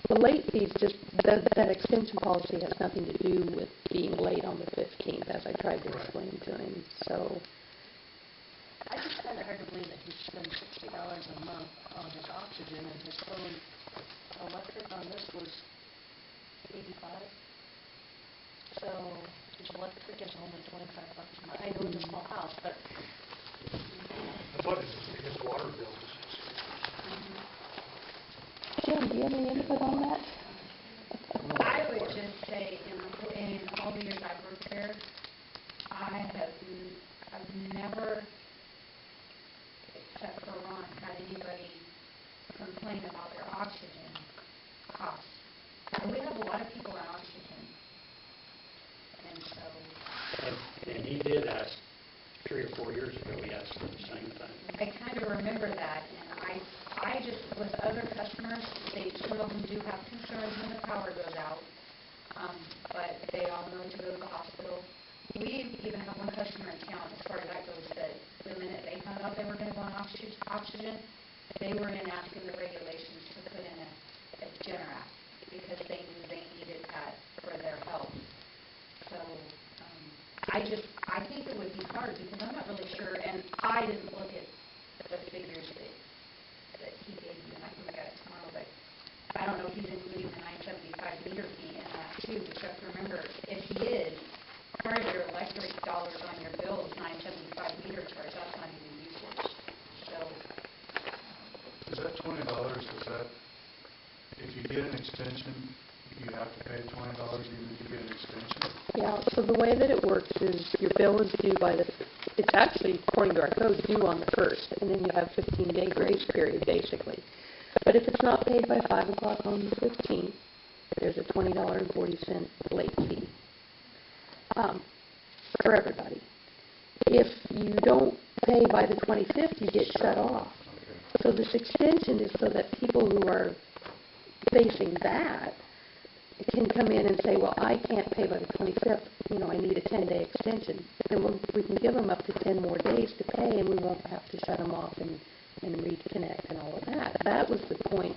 the late fees, just, that extension policy has nothing to do with being late on the 15th, as I tried to explain to him, so. I just find it hard to believe that he spends $60 a month on his oxygen, and his total electric on this was $85. So his electric is only $25 a month. I know it's a small house, but I thought his water bill was Jim, do you have any input on that? I would just say, in all the years I've worked there, I've never, except for Ron, had anybody complain about their oxygen costs. And we have a lot of people on oxygen. And so, And he did ask, 3 or 4 years ago, he asked for the same thing. I kind of remember that, and I just, with other customers, some of them do have concerns when the power goes out, but they all know to go to the hospital. We even have one customer in town, as far as that goes, that the minute they found out they were going to go on oxygen, they were enacting the regulations to put in a Generac, because they knew they needed that for their health. So, I think it would be hard, because I'm not really sure, and I didn't look at the figures that he gave you, and I can look at it tomorrow, but I don't know if he's including the $9.75 meter fee in that too, but you have to remember, if he is, part of your electric dollars on your bill is $9.75 meter charge, that's not even usage. So, Is that $20, is that, if you get an extension, you have to pay $20 even if you get an extension? Yeah, so the way that it works is your bill is due it's actually, according to our code, due on the 1st, and then you have 15-day grace period, basically. But if it's not paid by 5 o'clock on the 15th, there's a $20.40 late fee for everybody. If you don't pay by the 25th, you get shut off. So this extension is so that people who are facing that can come in and say, well, I can't pay by the 25th, I need a 10-day extension. Then we can give them up to 10 more days to pay, and we won't have to shut them off and reconnect and all of that. That was the point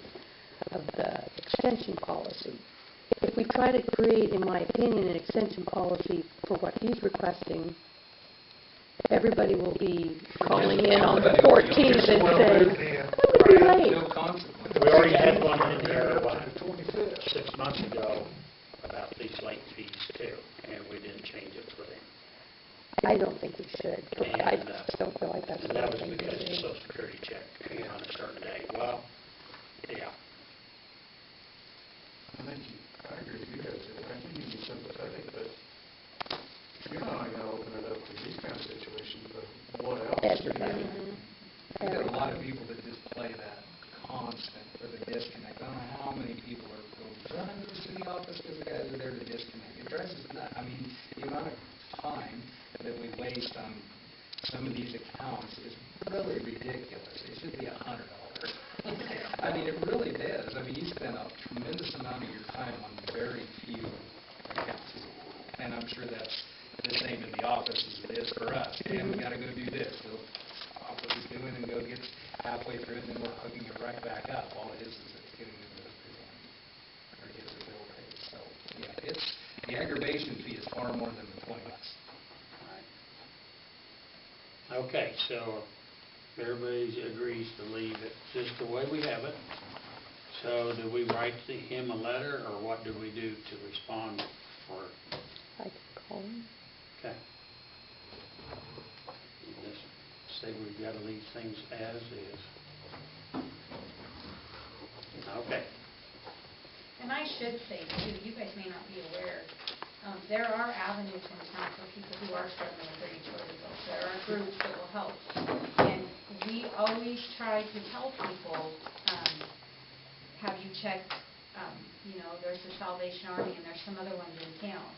of the extension policy. If we try to create, in my opinion, an extension policy for what he's requesting, everybody will be calling in on the 14th and saying, "Oh, we'd be late." No consequence. We already had one in here, 6 months ago, about these late fees too, and we didn't change it for them. I don't think we should. I And, just don't feel like that's And the that right was thing because to the do. Social Security check came on a certain day. Well, yeah. I agree with you guys, I think you can be sympathetic, but you're not only gonna open it up to these kind of situations, but what else? Everybody. We've got a lot of people that just play that constant for the disconnect. I don't know how many people are running to the city office because the guys are there to disconnect. It drives us nuts. I mean, the amount of time that we waste on some of these accounts is really ridiculous. It should be $100. I mean, it really is. I mean, you spend a tremendous amount of your time on very few accounts. And I'm sure that's the same in the office as it is for us. And we got to go do this. So office is doing and go gets halfway through and then we're hooking it right back up. All it is it's getting the bill paid or gets the bill paid. So, yeah, the aggravation fee is far more than the $20. Okay, so everybody agrees to leave it just the way we have it. So do we write to him a letter, or what do we do to respond for, I can call him. okay? Just say we've got to leave things as is. Okay. and I should say too, you guys may not be aware, there are avenues in town for people who are struggling with their utility bills. There are groups that will help. And we always try to tell people, have you checked, there's the Salvation Army and there's some other ones in town.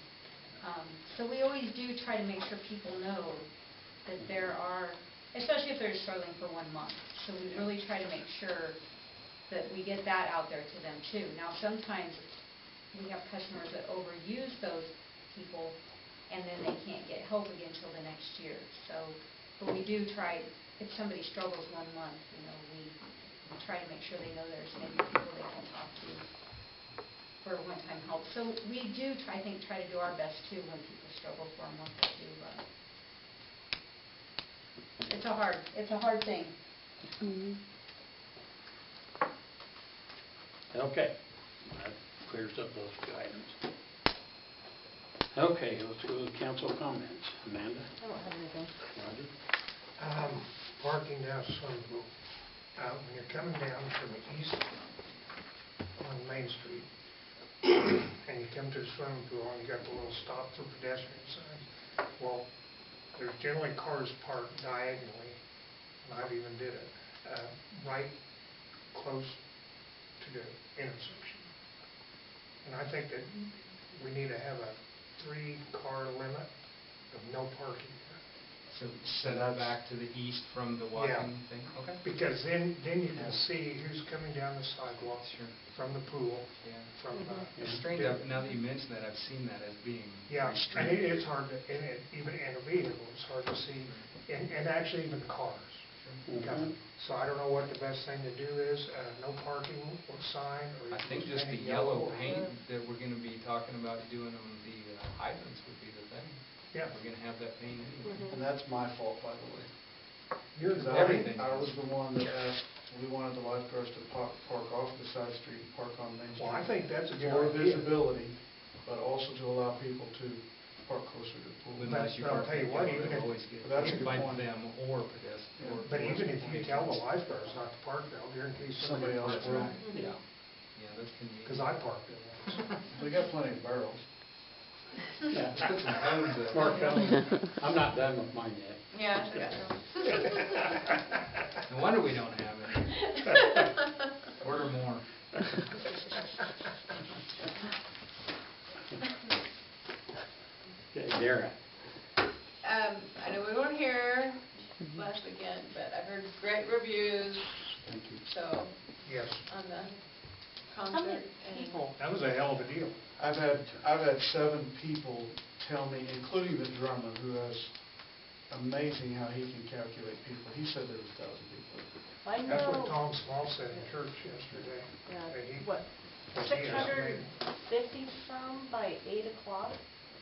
So we always do try to make sure people know that there are, especially if they're struggling for 1 month. So we really try to make sure that we get that out there to them too. Now, sometimes we have customers that overuse those people, and then they can't get help again until the next year. So, but we do try, if somebody struggles 1 month, we try to make sure they know there's maybe people they can talk to for one-time help. So we do, I think, try to do our best too when people struggle for a month or two. It's a hard thing. Mhm. Okay, that clears up those two items. Okay, let's go to council comments. Amanda? I don't have anything. Roger? Parking down Swimming Pool. When you're coming down from the east on Main Street, and you come to the swimming pool, and you got the little stop for pedestrian sign. Well, there's generally cars parked diagonally, and I've even did it, right close to the intersection. And I think that we need to have a 3-car limit of no parking there. So set that back to the east from the walking thing? Okay. Because then you can see who's coming down the sidewalk Sure. from the pool, Yeah. from, It's strange, now that you mention that, I've seen that as being yeah, and restricted. it's hard to, even in a vehicle, it's hard to see, and actually even cars coming. So I don't know what the best thing to do is, no parking or sign, or. I think just the paint yellow or paint whatever. that we're gonna be talking about doing on the hydrants would be the thing. Yeah. We're gonna have that paint anyway. And that's my fault, by the way. Yours, Because Everything I is. was the one that asked, we wanted the lifeguards to park off the side street and park on Main Street. Well, I think that's a good For idea. visibility, but also to allow people to park closer to the pool. Unless you But I'll park tell you that what, yellow, even they if- always get, That's a good by point. them or pedestrian. But even if you tell the lifeguards not to park, they'll guarantee Somebody else parks will. right. Yeah, yeah, that's convenient. Because I parked there once. We got plenty of barrels. Yeah. Put some cones up. Mark, I'm not done with mine yet. Yeah, I got some. No wonder we don't have it. Order more. Okay, Dara. I know we weren't here last weekend, but I've heard great reviews, Thank you. so, Yes, on the How concert. many and- people? that was a hell of a deal. I've had 7 people tell me, including the drummer, who has amazing how he can calculate people. He said there was 1,000 people. I That's what know, Tom Small said in church yesterday. yeah, that he- what, that he estimated. 650 some by 8 o'clock?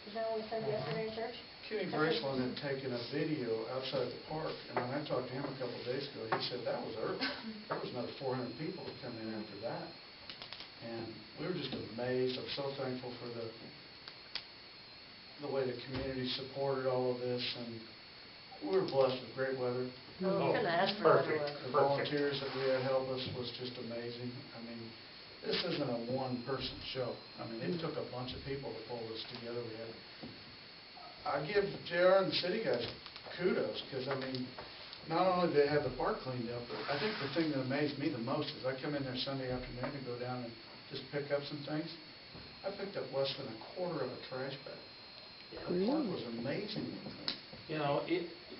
Is that what we said yesterday in church? Kenny Braceland had taken a video outside the park, and when I talked to him a couple of days ago, he said that was early. There was another 400 people that come in after that. And we were just amazed. I'm so thankful for the way the community supported all of this, and we were blessed with great weather. Oh, couldn't ask for better perfect. weather. The volunteers that we had help us was just amazing. I mean, this isn't a one-person show. I mean, it took a bunch of people to pull this together. I give JR and the city guys kudos, because, I mean, not only did they have the park cleaned up, but I think the thing that amazed me the most is I come in there Sunday afternoon to go down and just pick up some things. I picked up less than a quarter of a trash bag. The park was amazing. You know,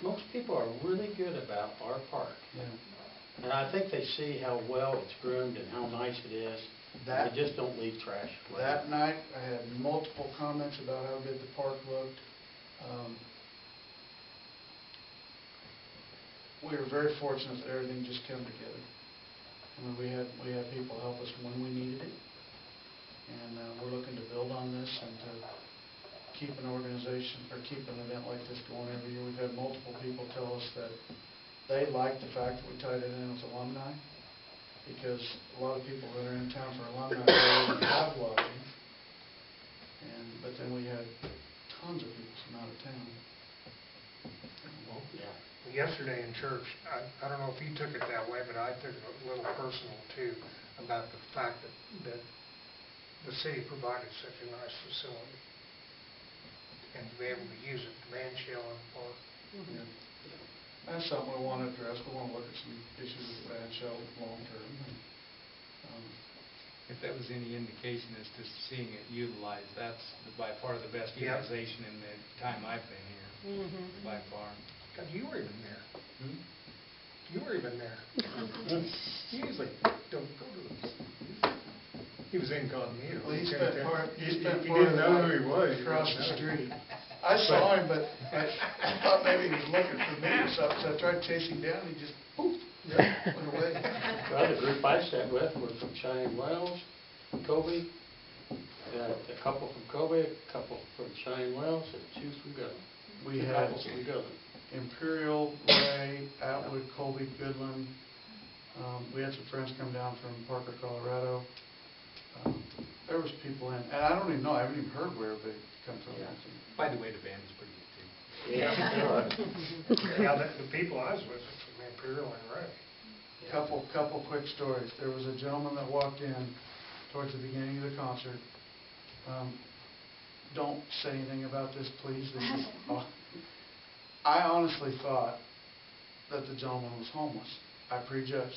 most people are really good about our park. Yeah. And I think they see how well it's groomed and how nice it is. That- They just don't leave trash. That night, I had multiple comments about how good the park looked. We were very fortunate that everything just came together. I mean, we had people help us when we needed it. And we're looking to build on this and to keep an organization, or keep an event like this going every year. We've had multiple people tell us that they like the fact that we tied it in with alumni, because a lot of people that are in town for alumni don't have lodging. But then we had tons of people from out of town. Well, yeah. Yesterday in church, I don't know if you took it that way, but I took it a little personal too, about the fact that the city provided such a nice facility. And to be able to use it, the man shell and park. Yeah. That's something we want to address. We want to look at some issues with the band shell long-term. If that was any indication as to seeing it utilized, that's by far the best Yeah. utilization in the time I've been here, by far. God, you were even there. Hmm? You were even there. He usually don't go to those. He was incognito. Well, he spent part You of the didn't know who he was. night across the street. I saw him, but I thought maybe he was looking for me or something, so I tried to chase him down, he just, poof, went away. Well, the group I sat with were from Cheyenne Wells, Kobe, a couple from Kobe, a couple from Cheyenne Wells, and 2 from Goodland. We Two had couples from Goodland. Imperial, Ray, Atwood, Colby, Goodland. We had some friends come down from Parker, Colorado. There was people in, and I don't even know, I haven't even heard where they come from. By the way, the band is pretty good too. Yeah. Yeah, the people I was with were from Imperial and Ray. Couple quick stories. There was a gentleman that walked in towards the beginning of the concert. Don't say anything about this, please. This is, I honestly thought that the gentleman was homeless. I prejudged.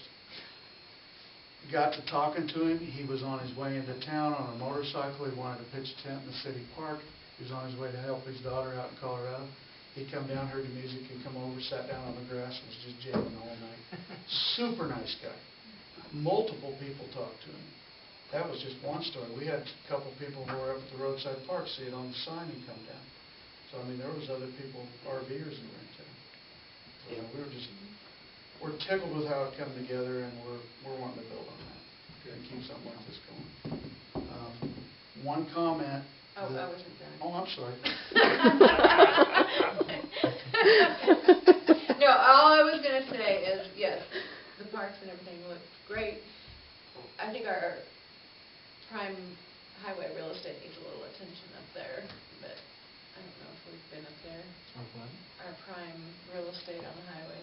got to talking to him. He was on his way into town on a motorcycle. He wanted to pitch a tent in the city park. He was on his way to help his daughter out in Colorado. He'd come down, heard the music, and come over, sat down on the grass, and was just jamming all night. Super nice guy. Multiple people talked to him. That was just one story. We had a couple people who were up at the roadside park, see it on the sign, and come down. So, I mean, there was other people, RVers who were in town. So we're tickled with how it come together, and we're wanting to build on that and keep something like this going. One comment. Oh, I wasn't done. Oh, I'm sorry. No, all I was gonna say is, yes, the parks and everything look great. I think our prime highway real estate needs a little attention up there, but I don't know if we've been up there. Our prime real estate on the highway.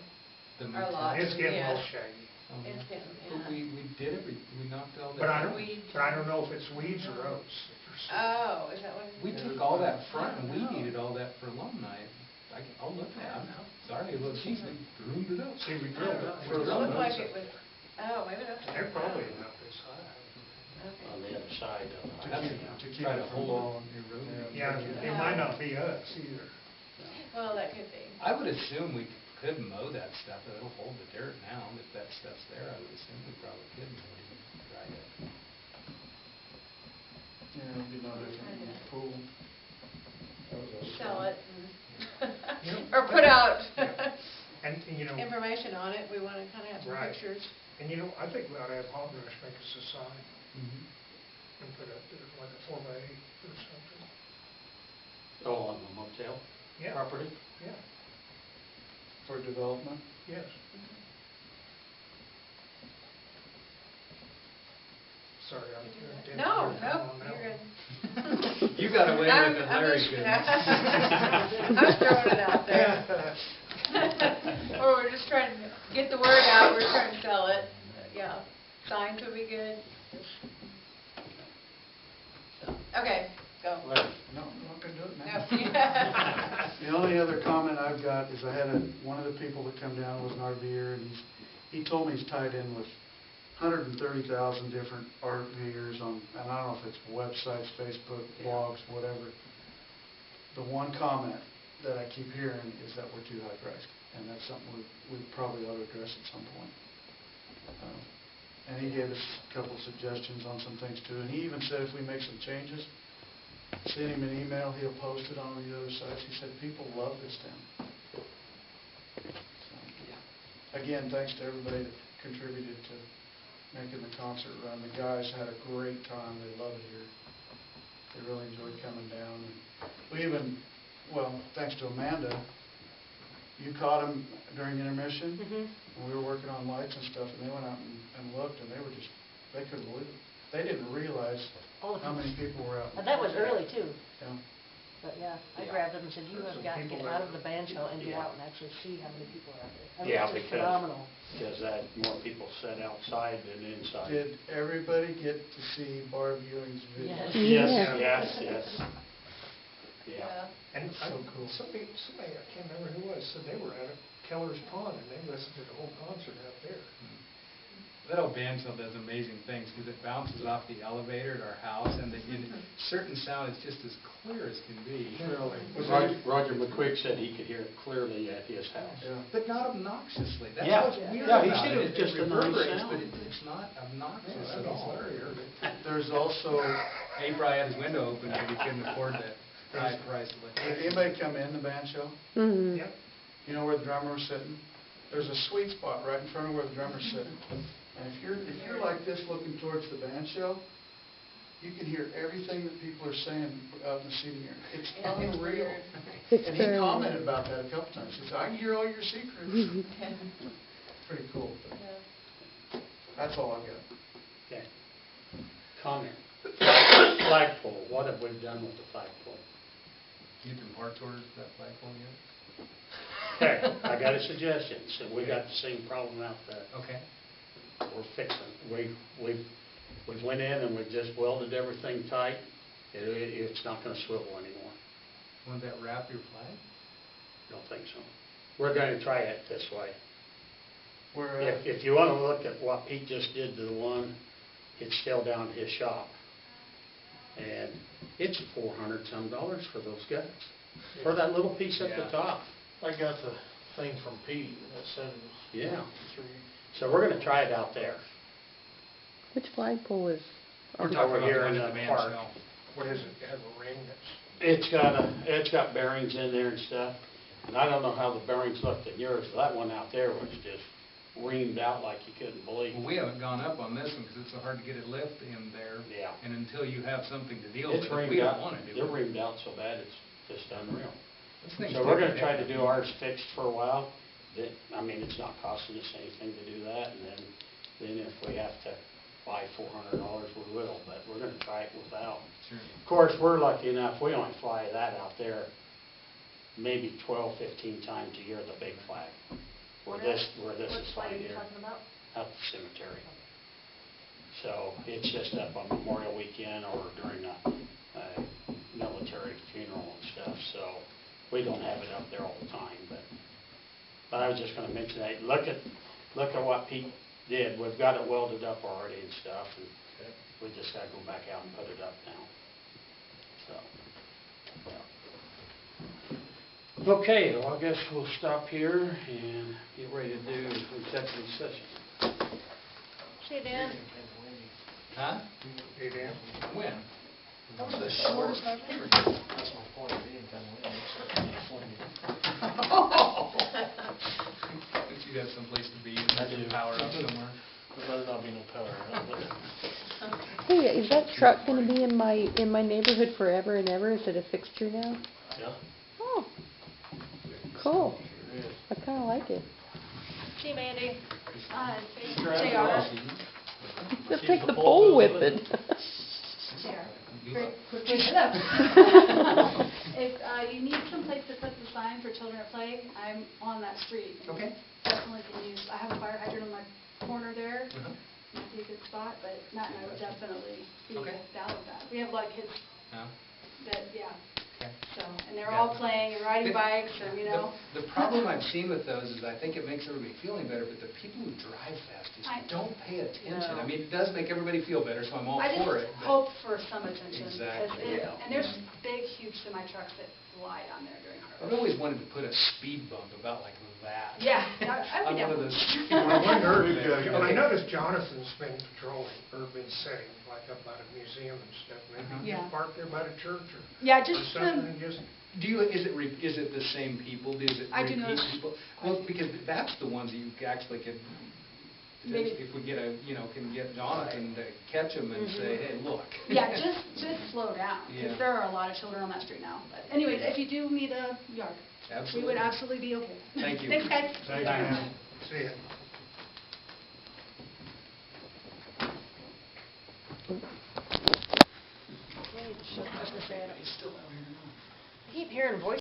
Our lot. It's getting a yeah. little shaggy. It's getting, But yeah. we did it, we knocked all that. But I don't, Weeds. but I don't know if it's weeds or oats. Oh, is that what it is? We took all that front and we needed all that for alumni. I'll look at it. Sorry, look, geez, they groomed it up. See, we drilled it. It looked like it was, oh, maybe that's. They're probably not this high. Okay. On the other side of the That's To keep try it to from hold blowing. it, eroding. Yeah, it might not be us either. Well, that could be. I would assume we could mow that stuff, it'll hold the dirt now, if that stuff's there, I would assume we probably could mow it and dry it. Yeah, it'll be no different than the pool. Sell it Yep. or put out And, you know, information on it. We want to kind of have some Right. pictures. and you know, I think we ought to have Hot Rush make us a sign and put up there like a 4x8 or something. Oh, on the motel Yeah. property? Yeah, For development. yes. Sorry, I'm. No, no, you're good. You got away with it, I'm Larry just- couldn't. I was throwing it out there. Or we're just trying to get the word out, we're trying to sell it. Yeah, signs would be good. So, okay, go. Larry? No, I'm not gonna do it No, now. yeah. The only other comment I've got is I had one of the people that come down was an RVer, and he told me he's tied in with 130,000 different RVers on, and I don't know if it's websites, Facebook, blogs, whatever. The one comment that I keep hearing is that we're too high priced, and that's something we probably ought to address at some point. And he gave us a couple suggestions on some things too, and he even said if we make some changes, send him an email, he'll post it on the other sites. He said people love this town. So, again, thanks to everybody that contributed to making the concert run. The guys had a great time. They love it here. They really enjoyed coming down. And we even, well, thanks to Amanda, you caught them during intermission. And we were working on lights and stuff, and they went out and looked, and they were just, they couldn't believe it. They didn't realize All the how many people were out. And that was early too, Yeah. but yeah, I grabbed them and said, you have got to get out of the band shell and get out and actually see how many people are out there. I mean, Yeah, it's just because, phenomenal. because that, more people sat outside than inside. Did everybody get to see Barb Ewing's video? Yes. Yes, Yeah. yes, yes. Yeah. And That's so cool. somebody, I can't remember who it was, said they were at Keller's Pond and they listened to the whole concert out there. That old bandsaw does amazing things, because it bounces off the elevator at our house, and certain sound is just as clear as can be. Roger McQuigg said he could hear it clearly at his house. Yeah. But not obnoxiously. That's Yeah. what's weird Yeah, he about said it was just a nice reverberates, sound. But it's not obnoxious Yeah, at all. Larry heard it. There's also, He probably had his window open because he couldn't afford that high price of did electricity. anybody come in the band show? Mhm. Yep. You know where the drummer was sitting? There's a sweet spot right in front of where the drummer's sitting. And if you're like this looking towards the band show, you can hear everything that people are saying out in the seating area. It's Yeah, it's unreal. weird. It's And he very- commented about that a couple times. He said, I can hear all your secrets. Pretty cool. But Yeah. that's all I've got. Okay. Comment. Flagpole, what have we done with the flagpole? You can march towards that flagpole yet? Okay, I got a suggestion. So we got the same problem out there. Okay. We're fixing. We went in and we just welded everything tight. It's not going to swivel anymore. Won't that wrap your flag? Don't think so. We're going to try it this way. We're, If you wanna look at what Pete just did to the one, it's still down to his shop. And it's $400 some for those guts, for that little piece at the Yeah. top. I got the thing from Pete that said it was Yeah. 3. So we're gonna try it out there. Which flagpole is? We're talking Over about here the one in at the the band park. shell. What is it? It has a ring that's... It's got bearings in there and stuff, and I don't know how the bearings looked in yours, but that one out there was just reamed out like you couldn't believe. Well, we haven't gone up on this one because it's so hard to get it lift in there. Yeah. And until you have something to deal with, It's we reamed don't out, want to do it. they're reamed out so bad, it's just unreal. This thing's So we're gonna taking try to it. do ours fixed for a while. I mean, it's not costing us anything to do that, and then if we have to buy $400, we will, but we're gonna try it without. Sure. Of course, we're lucky enough, we only fly that out there maybe 12, 15 times a year, the big flag. Where this is What flag flying are you here, talking about? up the cemetery. So it's just up on Memorial Weekend or during a military funeral and stuff, so we don't have it up there all the time, but I was just gonna mention that, look at what Pete did, we've got it welded up already and stuff, and we just gotta go back out and put it up now, so. yeah. Okay, well, I guess we'll stop here and get ready to do executive session. See you, Dan. Huh? Hey, Dan? When? That was the shortest I've ever That's my point, he didn't come in. If you have someplace to be, and there's power up somewhere. There better not be no power around, but... Hey, is that truck gonna be in my neighborhood forever and ever? Is it a fixture now? Yeah. Oh, cool. Sure is. I kinda like it. See you, Mandy. JR. Just take the pole with it. Very quickly, hello. If you need some place to put the sign for children at play, I'm on that street. Okay. Definitely can use, I have a fire hydrant on my corner there, Uh-huh. might be a good spot, but Matt and I would definitely be Okay. down with that. We have a lot of kids Huh? that, yeah, Okay. so, and they're all Yeah. playing and riding bikes and, you know. The problem I've seen with those is I think it makes everybody feeling better, but the people who drive fast just I- don't pay attention. No. I mean, it does make everybody feel better, so I'm all I for just it. but- hope for some attention. 'cause Exactly, yeah. And there's big, huge semi trucks that fly down there during I've harvest. always wanted to put a speed bump about like that. Yeah, I would On one of definitely. those. I wonder, Okay. I noticed Jonathan's been patrolling, or been setting, like up by the museum and stuff. Maybe he Yeah. just parked there by the church or Yeah, or just, something and just... Do you, is it the same people? Is it I do repeat notice- people? Well, because that's the ones that you actually could, Maybe- if we get can get Jonathan to catch them and say, hey, look. yeah, just slow down, Yeah. because there are a lot of children on that street now. But anyways, if you do need a yard, we Absolutely. would absolutely be okay. Thank you. Thanks, guys. Thank Thanks. you. See ya. I keep hearing voices.